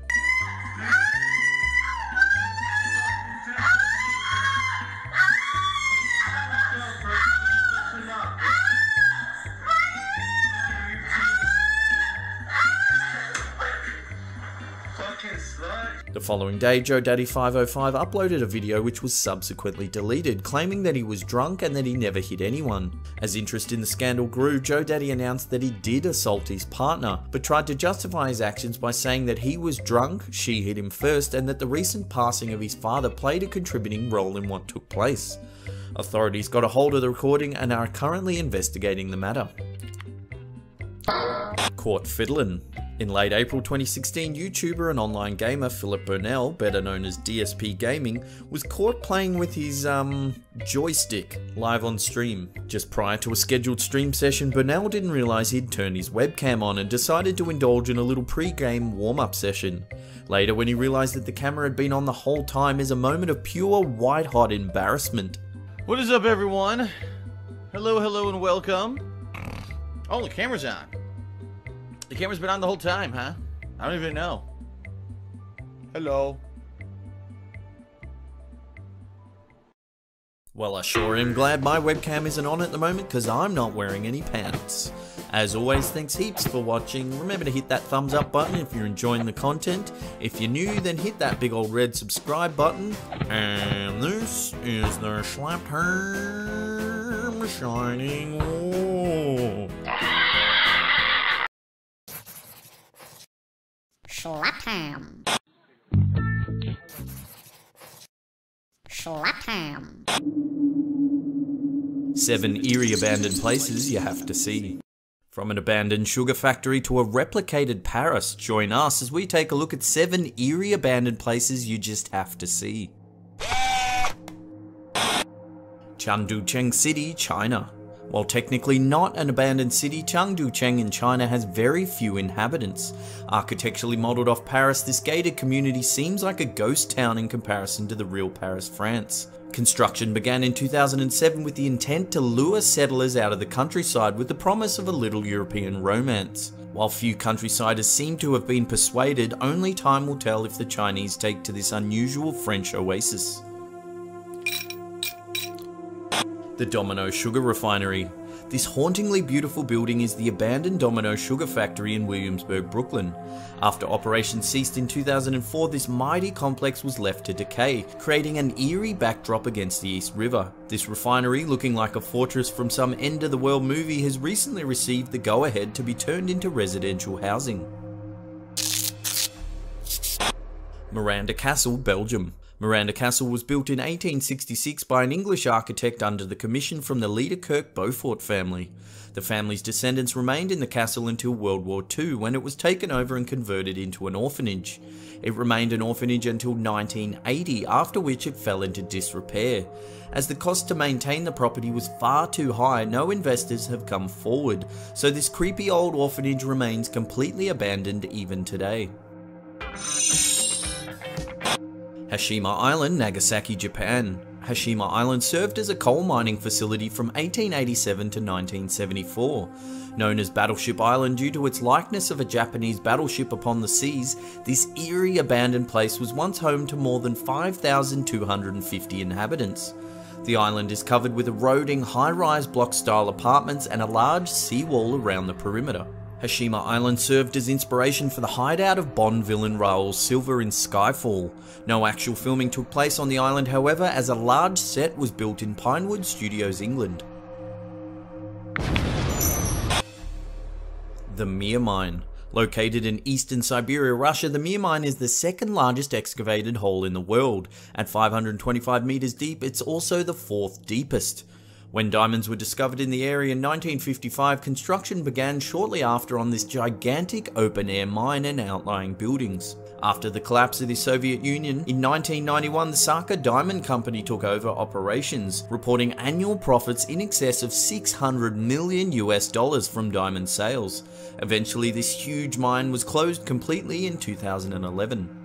The following day, JoeDaddy505 uploaded a video which was subsequently deleted, claiming that he was drunk and that he never hit anyone. As interest in the scandal grew, JoeDaddy announced that he did assault his partner, but tried to justify his actions by saying that he was drunk, she hit him first, and that the recent passing of his father played a contributing role in what took place. Authorities got a hold of the recording and are currently investigating the matter. Caught fiddlin'. In late April 2016, YouTuber and online gamer Philip Burnell, better known as DSP Gaming, was caught playing with his, joystick live on stream. Just prior to a scheduled stream session, Burnell didn't realise he'd turned his webcam on and decided to indulge in a little pre-game warm-up session. Later, when he realised that the camera had been on the whole time, is a moment of pure white-hot embarrassment. What is up, everyone? Hello and welcome. Oh, the camera's on. The camera's been on the whole time, huh? I don't even know. Hello. Well, I sure am glad my webcam isn't on at the moment because I'm not wearing any pants. As always, thanks heaps for watching. Remember to hit that thumbs up button if you're enjoying the content. If you're new, then hit that big old red subscribe button. And this is the Slap Term Shining Wall. Slap-ham. Slap-ham. 7 eerie abandoned places you have to see. From an abandoned sugar factory to a replicated Paris, join us as we take a look at 7 eerie abandoned places you just have to see. Chengdu City, China. While technically not an abandoned city, Chengdu in China has very few inhabitants. Architecturally modelled off Paris, this gated community seems like a ghost town in comparison to the real Paris, France. Construction began in 2007 with the intent to lure settlers out of the countryside with the promise of a little European romance. While few countrysiders seem to have been persuaded, only time will tell if the Chinese take to this unusual French oasis. The Domino Sugar Refinery. This hauntingly beautiful building is the abandoned Domino Sugar Factory in Williamsburg, Brooklyn. After operations ceased in 2004, this mighty complex was left to decay, creating an eerie backdrop against the East River. This refinery, looking like a fortress from some end-of-the-world movie, has recently received the go-ahead to be turned into residential housing. Miranda Castle, Belgium. Miranda Castle was built in 1866 by an English architect under the commission from the Liederkirk Beaufort family. The family's descendants remained in the castle until World War II, when it was taken over and converted into an orphanage. It remained an orphanage until 1980, after which it fell into disrepair. As the cost to maintain the property was far too high, no investors have come forward, so this creepy old orphanage remains completely abandoned even today. Hashima Island, Nagasaki, Japan. Hashima Island served as a coal mining facility from 1887 to 1974. Known as Battleship Island due to its likeness of a Japanese battleship upon the seas, this eerie abandoned place was once home to more than 5,250 inhabitants. The island is covered with eroding high-rise block-style apartments and a large seawall around the perimeter. Hashima Island served as inspiration for the hideout of Bond villain Raoul Silva in Skyfall. No actual filming took place on the island, however, as a large set was built in Pinewood Studios, England. The Mir Mine. Located in eastern Siberia, Russia, the Mir Mine is the second largest excavated hole in the world. At 525 meters deep, it's also the 4th deepest. When diamonds were discovered in the area in 1955, construction began shortly after on this gigantic open-air mine and outlying buildings. After the collapse of the Soviet Union, in 1991 the Saka Diamond Company took over operations, reporting annual profits in excess of $600 million from diamond sales. Eventually this huge mine was closed completely in 2011.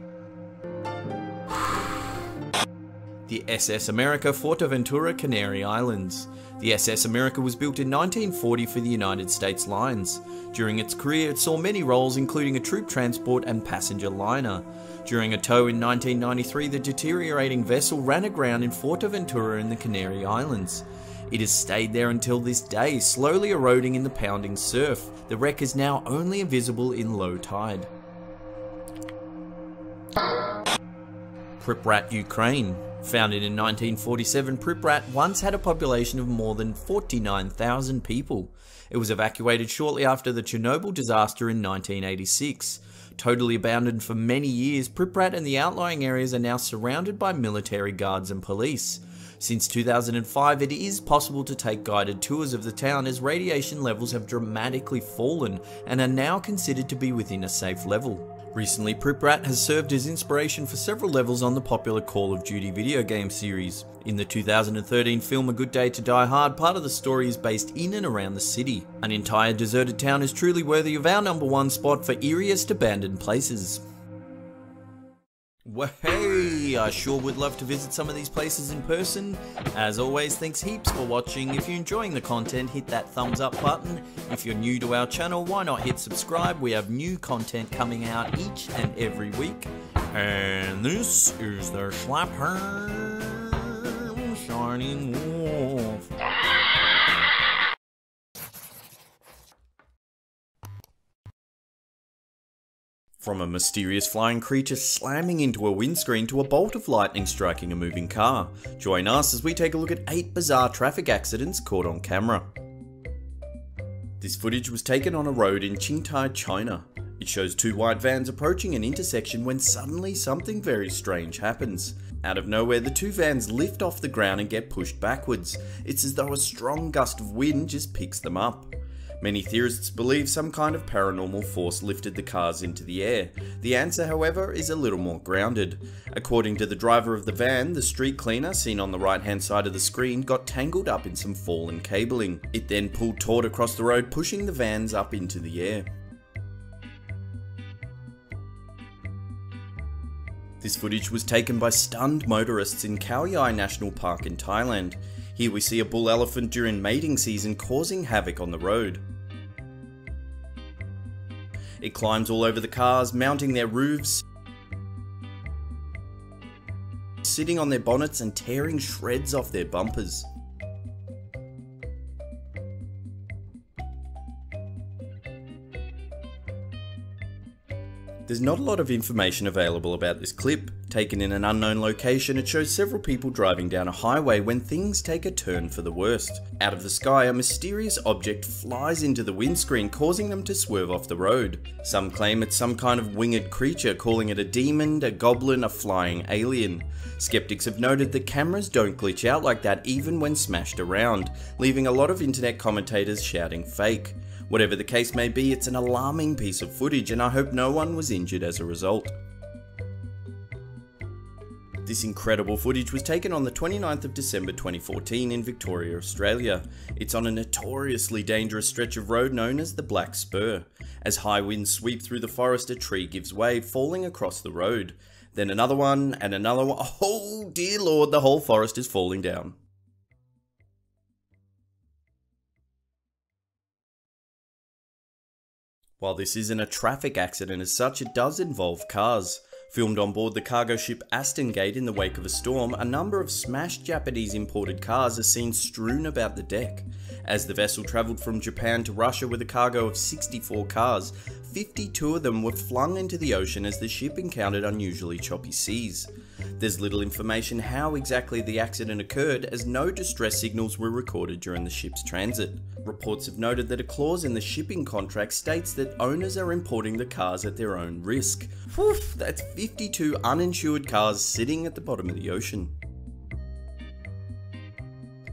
The SS America, Fuerteventura, Canary Islands. The SS America was built in 1940 for the United States Lines. During its career, it saw many roles, including a troop transport and passenger liner. During a tow in 1993, the deteriorating vessel ran aground in Fuerteventura in the Canary Islands. It has stayed there until this day, slowly eroding in the pounding surf. The wreck is now only visible in low tide. Pripyat, Ukraine. Founded in 1947, Pripyat once had a population of more than 49,000 people. It was evacuated shortly after the Chernobyl disaster in 1986. Totally abandoned for many years, Pripyat and the outlying areas are now surrounded by military guards and police. Since 2005, it is possible to take guided tours of the town as radiation levels have dramatically fallen and are now considered to be within a safe level. Recently, Pripyat has served as inspiration for several levels on the popular Call of Duty video game series. In the 2013 film A Good Day to Die Hard, part of the story is based in and around the city. An entire deserted town is truly worthy of our #1 spot for eeriest abandoned places. Well, hey, I sure would love to visit some of these places in person. As always, thanks heaps for watching. If you're enjoying the content, hit that thumbs up button. If you're new to our channel, why not hit subscribe? We have new content coming out each and every week. And this is the Slapperm Shining Wolf. From a mysterious flying creature slamming into a windscreen to a bolt of lightning striking a moving car. Join us as we take a look at 8 bizarre traffic accidents caught on camera. This footage was taken on a road in Qingdao, China. It shows 2 white vans approaching an intersection when suddenly something very strange happens. Out of nowhere, the 2 vans lift off the ground and get pushed backwards. It's as though a strong gust of wind just picks them up. Many theorists believe some kind of paranormal force lifted the cars into the air. The answer, however, is a little more grounded. According to the driver of the van, the street cleaner, seen on the right-hand side of the screen, got tangled up in some fallen cabling. It then pulled taut across the road, pushing the vans up into the air. This footage was taken by stunned motorists in Khao Yai National Park in Thailand. Here we see a bull elephant during mating season causing havoc on the road. It climbs all over the cars, mounting their roofs, sitting on their bonnets and tearing shreds off their bumpers. There's not a lot of information available about this clip. Taken in an unknown location, it shows several people driving down a highway when things take a turn for the worst. Out of the sky, a mysterious object flies into the windscreen, causing them to swerve off the road. Some claim it's some kind of winged creature, calling it a demon, a goblin, a flying alien. Skeptics have noted that cameras don't glitch out like that even when smashed around, leaving a lot of internet commentators shouting fake. Whatever the case may be, it's an alarming piece of footage and I hope no one was injured as a result. This incredible footage was taken on the 29th of December 2014 in Victoria, Australia. It's on a notoriously dangerous stretch of road known as the Black Spur. As high winds sweep through the forest, a tree gives way, falling across the road. Then another one, and another one. Oh dear lord, the whole forest is falling down. While this isn't a traffic accident as such, it does involve cars. Filmed on board the cargo ship Aston Gate in the wake of a storm, a number of smashed Japanese imported cars are seen strewn about the deck. As the vessel travelled from Japan to Russia with a cargo of 64 cars, 52 of them were flung into the ocean as the ship encountered unusually choppy seas. There's little information how exactly the accident occurred, as no distress signals were recorded during the ship's transit. Reports have noted that a clause in the shipping contract states that owners are importing the cars at their own risk. Whew, that's 52 uninsured cars sitting at the bottom of the ocean.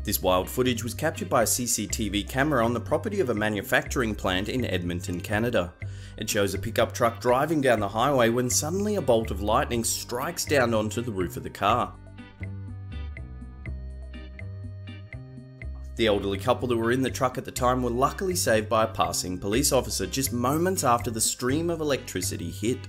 This wild footage was captured by a CCTV camera on the property of a manufacturing plant in Edmonton, Canada. It shows a pickup truck driving down the highway when suddenly a bolt of lightning strikes down onto the roof of the car. The elderly couple that were in the truck at the time were luckily saved by a passing police officer just moments after the stream of electricity hit.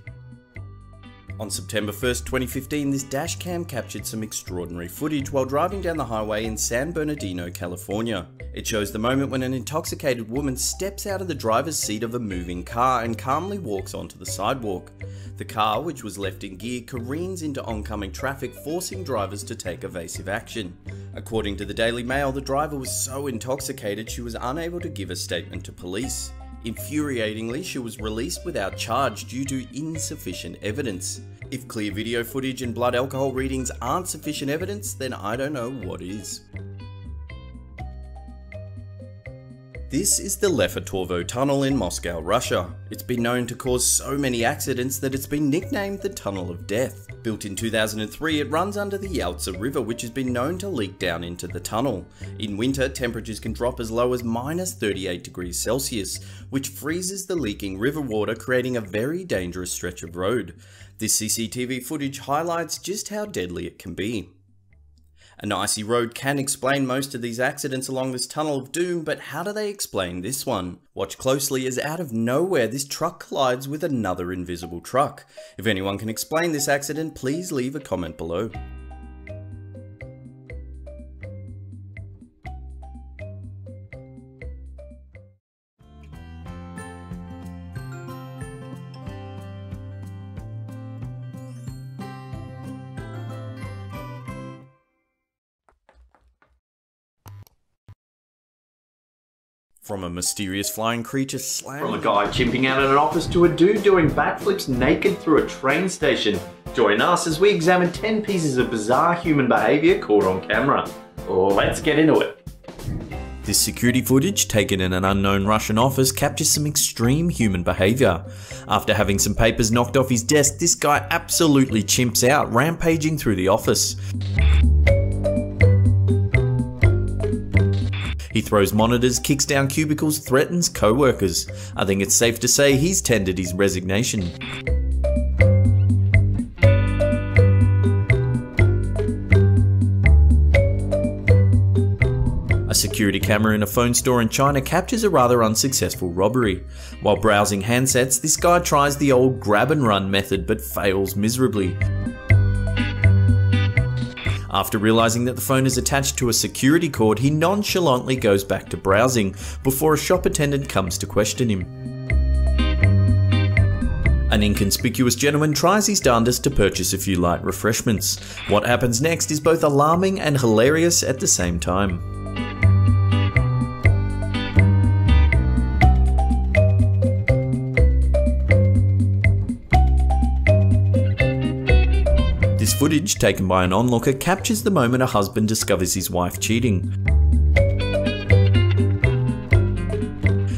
On September 1st, 2015, this dashcam captured some extraordinary footage while driving down the highway in San Bernardino, California. It shows the moment when an intoxicated woman steps out of the driver's seat of a moving car and calmly walks onto the sidewalk. The car, which was left in gear, careens into oncoming traffic, forcing drivers to take evasive action. According to the Daily Mail, the driver was so intoxicated she was unable to give a statement to police. Infuriatingly, she was released without charge due to insufficient evidence. If clear video footage and blood alcohol readings aren't sufficient evidence, then I don't know what is. This is the Lefortovo Tunnel in Moscow, Russia. It's been known to cause so many accidents that it's been nicknamed the Tunnel of Death. Built in 2003, it runs under the Yaltsa River, which has been known to leak down into the tunnel. In winter, temperatures can drop as low as -38°C, which freezes the leaking river water, creating a very dangerous stretch of road. This CCTV footage highlights just how deadly it can be. An icy road can explain most of these accidents along this tunnel of doom, but how do they explain this one? Watch closely as out of nowhere this truck collides with another invisible truck. If anyone can explain this accident, please leave a comment below. From a mysterious flying creature slamming... From a guy chimping out at an office to a dude doing backflips naked through a train station. Join us as we examine 10 pieces of bizarre human behaviour caught on camera. Let's get into it. This security footage, taken in an unknown Russian office, captures some extreme human behaviour. After having some papers knocked off his desk, this guy absolutely chimps out, rampaging through the office. He throws monitors, kicks down cubicles, threatens co-workers. I think it's safe to say he's tendered his resignation. A security camera in a phone store in China captures a rather unsuccessful robbery. While browsing handsets, this guy tries the old grab and run method but fails miserably. After realizing that the phone is attached to a security cord, he nonchalantly goes back to browsing before a shop attendant comes to question him. An inconspicuous gentleman tries his darndest to purchase a few light refreshments. What happens next is both alarming and hilarious at the same time. This footage, taken by an onlooker, captures the moment a husband discovers his wife cheating.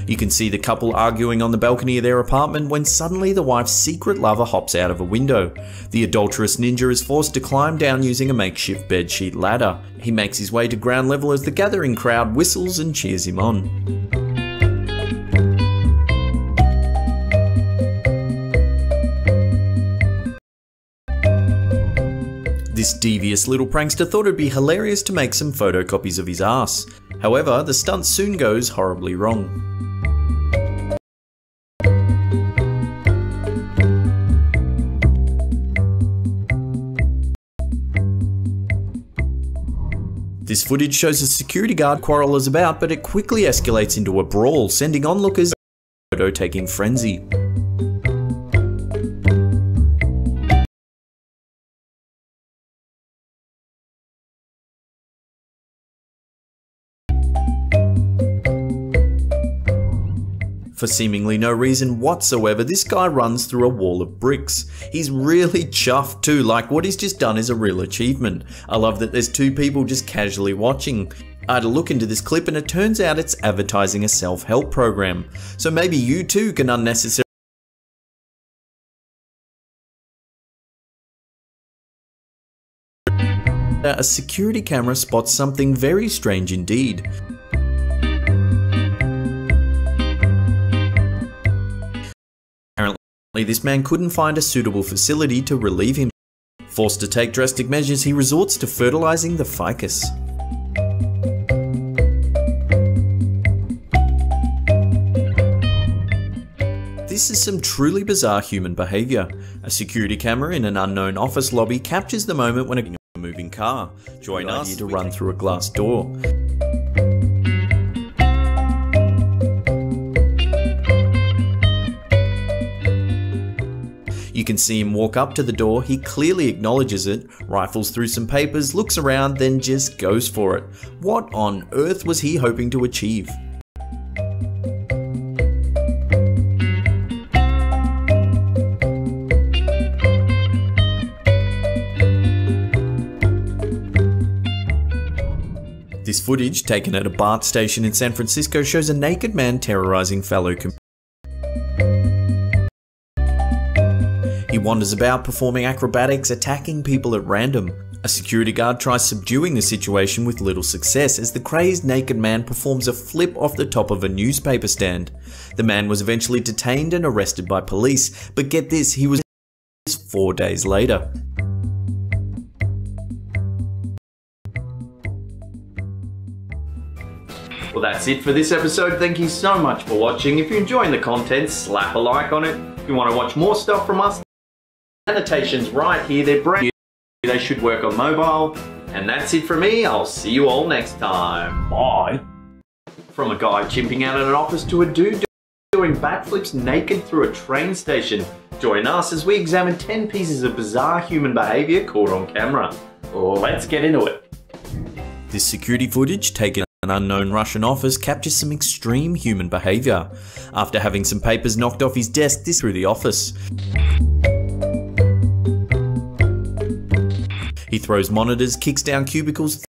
You can see the couple arguing on the balcony of their apartment when suddenly the wife's secret lover hops out of a window. The adulterous ninja is forced to climb down using a makeshift bedsheet ladder. He makes his way to ground level as the gathering crowd whistles and cheers him on. This devious little prankster thought it'd be hilarious to make some photocopies of his ass. However, the stunt soon goes horribly wrong. This footage shows a security guard quarrel is about, but it quickly escalates into a brawl, sending onlookers into a photo-taking frenzy. For seemingly no reason whatsoever, this guy runs through a wall of bricks. He's really chuffed too, like what he's just done is a real achievement. I love that there's two people just casually watching. I had a look into this clip and it turns out it's advertising a self-help program. So maybe you too can unnecessarily a security camera spots something very strange indeed. Apparently, this man couldn't find a suitable facility to relieve him. Forced to take drastic measures, he resorts to fertilizing the ficus. This is some truly bizarre human behaviour. A security camera in an unknown office lobby captures the moment when a moving car. Join us to run through a glass door. You can see him walk up to the door, he clearly acknowledges it, rifles through some papers, looks around, then just goes for it. What on earth was he hoping to achieve? This footage, taken at a BART station in San Francisco, shows a naked man terrorizing fellow commuters. He wanders about performing acrobatics, attacking people at random. A security guard tries subduing the situation with little success as the crazed naked man performs a flip off the top of a newspaper stand. The man was eventually detained and arrested by police, but get this, he was 4 days later. Well, that's it for this episode. Thank you so much for watching. If you're enjoying the content, slap a like on it. If you want to watch more stuff from us, annotations right here, they're brand new. They should work on mobile. And that's it for me. I'll see you all next time. Bye. From a guy chimping out in an office to a dude doing backflips naked through a train station. Join us as we examine 10 pieces of bizarre human behavior caught on camera. Let's get into it. This security footage, taken an unknown Russian office, captures some extreme human behaviour. After having some papers knocked off his desk, this through the office. He throws monitors, kicks down cubicles,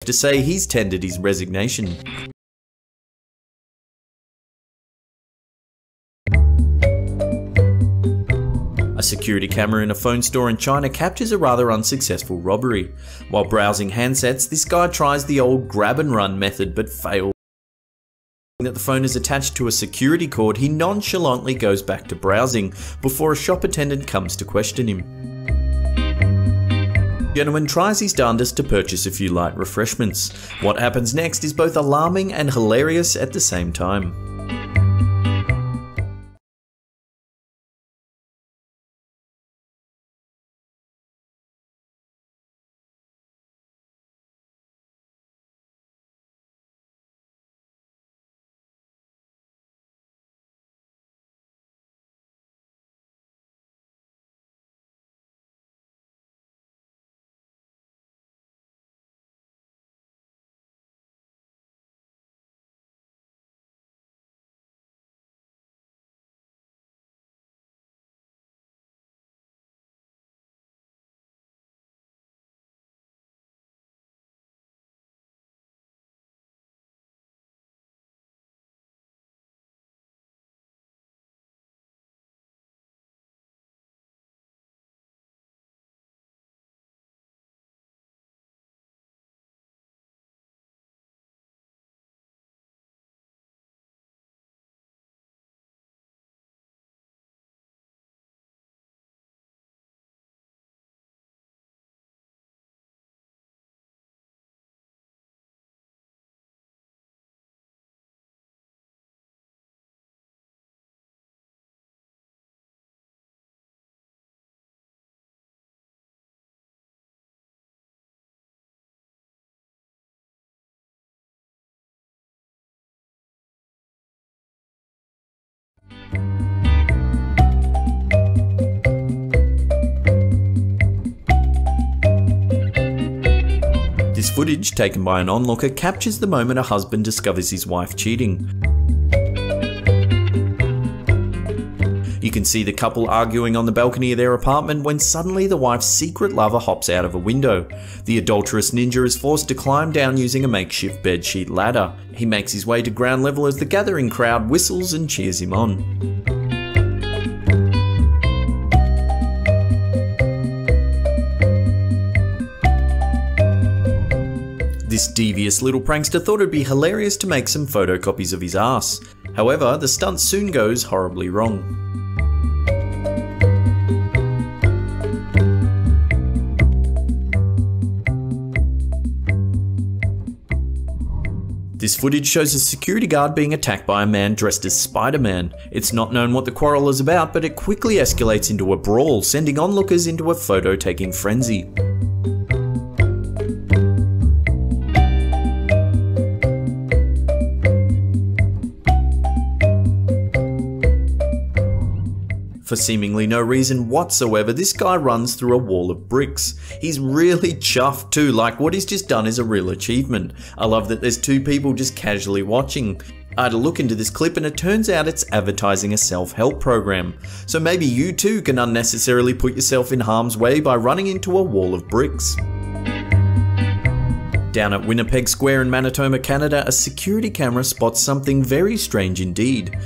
to say he's tendered his resignation. A security camera in a phone store in China captures a rather unsuccessful robbery. While browsing handsets, this guy tries the old grab and run method but fails. That the phone is attached to a security cord, he nonchalantly goes back to browsing before a shop attendant comes to question him. The gentleman tries his darndest to purchase a few light refreshments. What happens next is both alarming and hilarious at the same time. This footage, taken by an onlooker, captures the moment a husband discovers his wife cheating. You can see the couple arguing on the balcony of their apartment when suddenly the wife's secret lover hops out of a window. The adulterous ninja is forced to climb down using a makeshift bedsheet ladder. He makes his way to ground level as the gathering crowd whistles and cheers him on. This devious little prankster thought it'd be hilarious to make some photocopies of his ass. However, the stunt soon goes horribly wrong. This footage shows a security guard being attacked by a man dressed as Spider-Man. It's not known what the quarrel is about, but it quickly escalates into a brawl, sending onlookers into a photo-taking frenzy. For seemingly no reason whatsoever, this guy runs through a wall of bricks. He's really chuffed too, like what he's just done is a real achievement. I love that there's two people just casually watching. I had a look into this clip and it turns out it's advertising a self-help program. So maybe you too can unnecessarily put yourself in harm's way by running into a wall of bricks. Down at Winnipeg Square in Manitoba, Canada, a security camera spots something very strange indeed.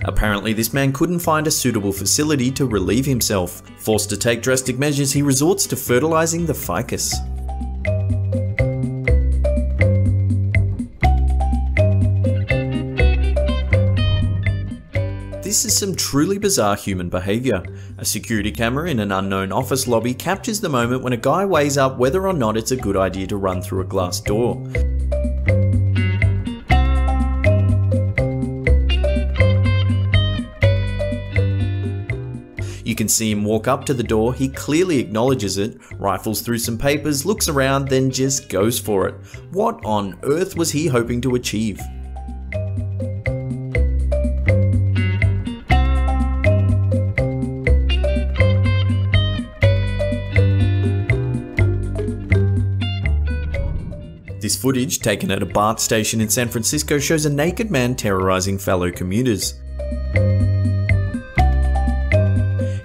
Apparently, this man couldn't find a suitable facility to relieve himself. Forced to take drastic measures, he resorts to fertilizing the ficus. This is some truly bizarre human behavior. A security camera in an unknown office lobby captures the moment when a guy weighs up whether or not it's a good idea to run through a glass door. You can see him walk up to the door, he clearly acknowledges it, rifles through some papers, looks around, then just goes for it. What on earth was he hoping to achieve? This footage, taken at a BART station in San Francisco, shows a naked man terrorizing fellow commuters.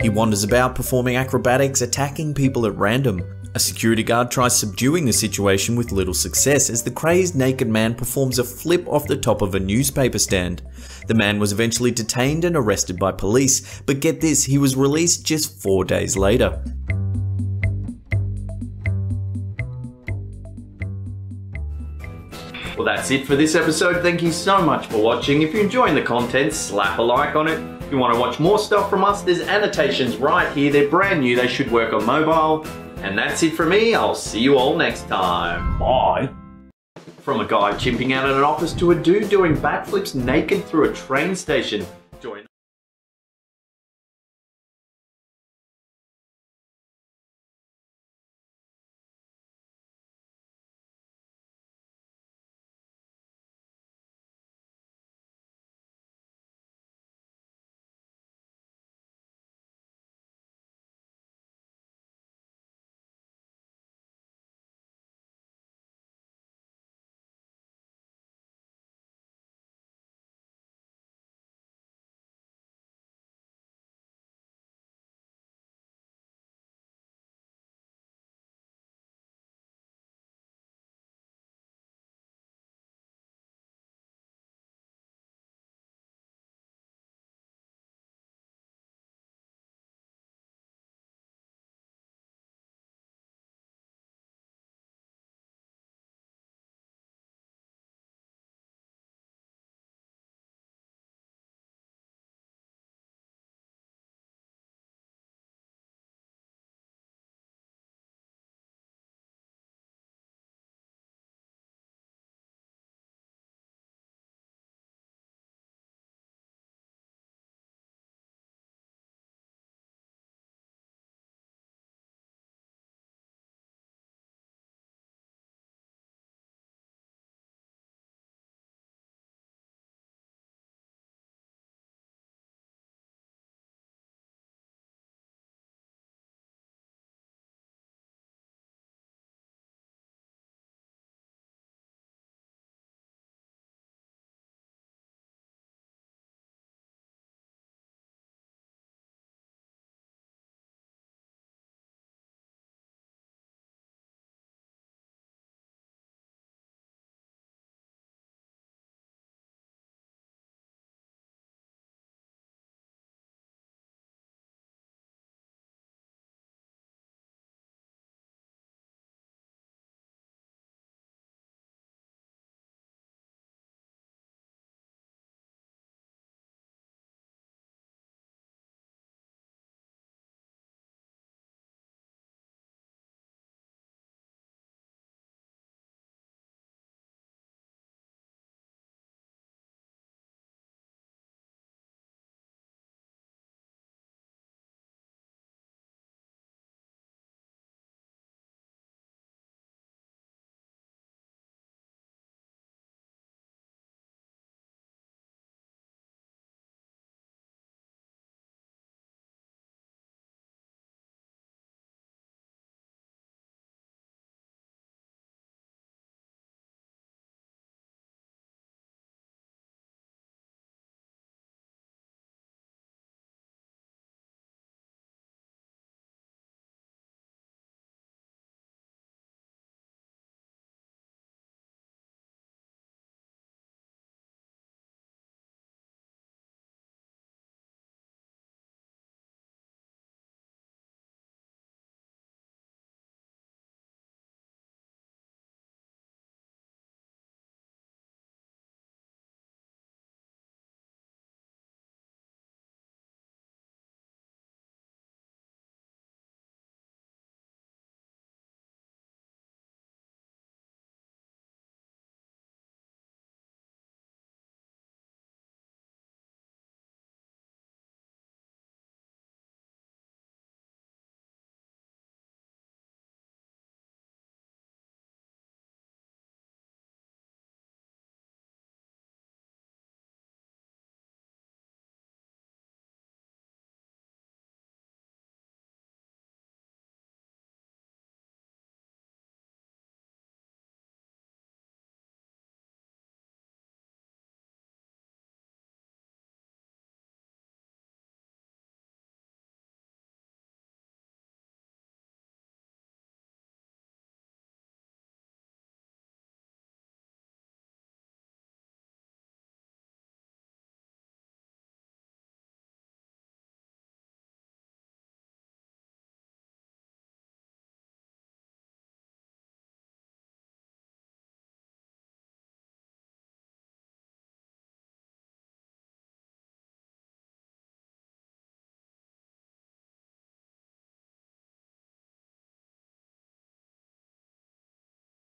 He wanders about performing acrobatics, attacking people at random. A security guard tries subduing the situation with little success as the crazed naked man performs a flip off the top of a newspaper stand. The man was eventually detained and arrested by police, but get this, he was released just 4 days later. Well, that's it for this episode. Thank you so much for watching. If you're enjoying the content, slap a like on it. If you want to watch more stuff from us, there's annotations right here. They're brand new. They should work on mobile. And that's it for me. I'll see you all next time. Bye. From a guy chimping out at an office to a dude doing backflips naked through a train station.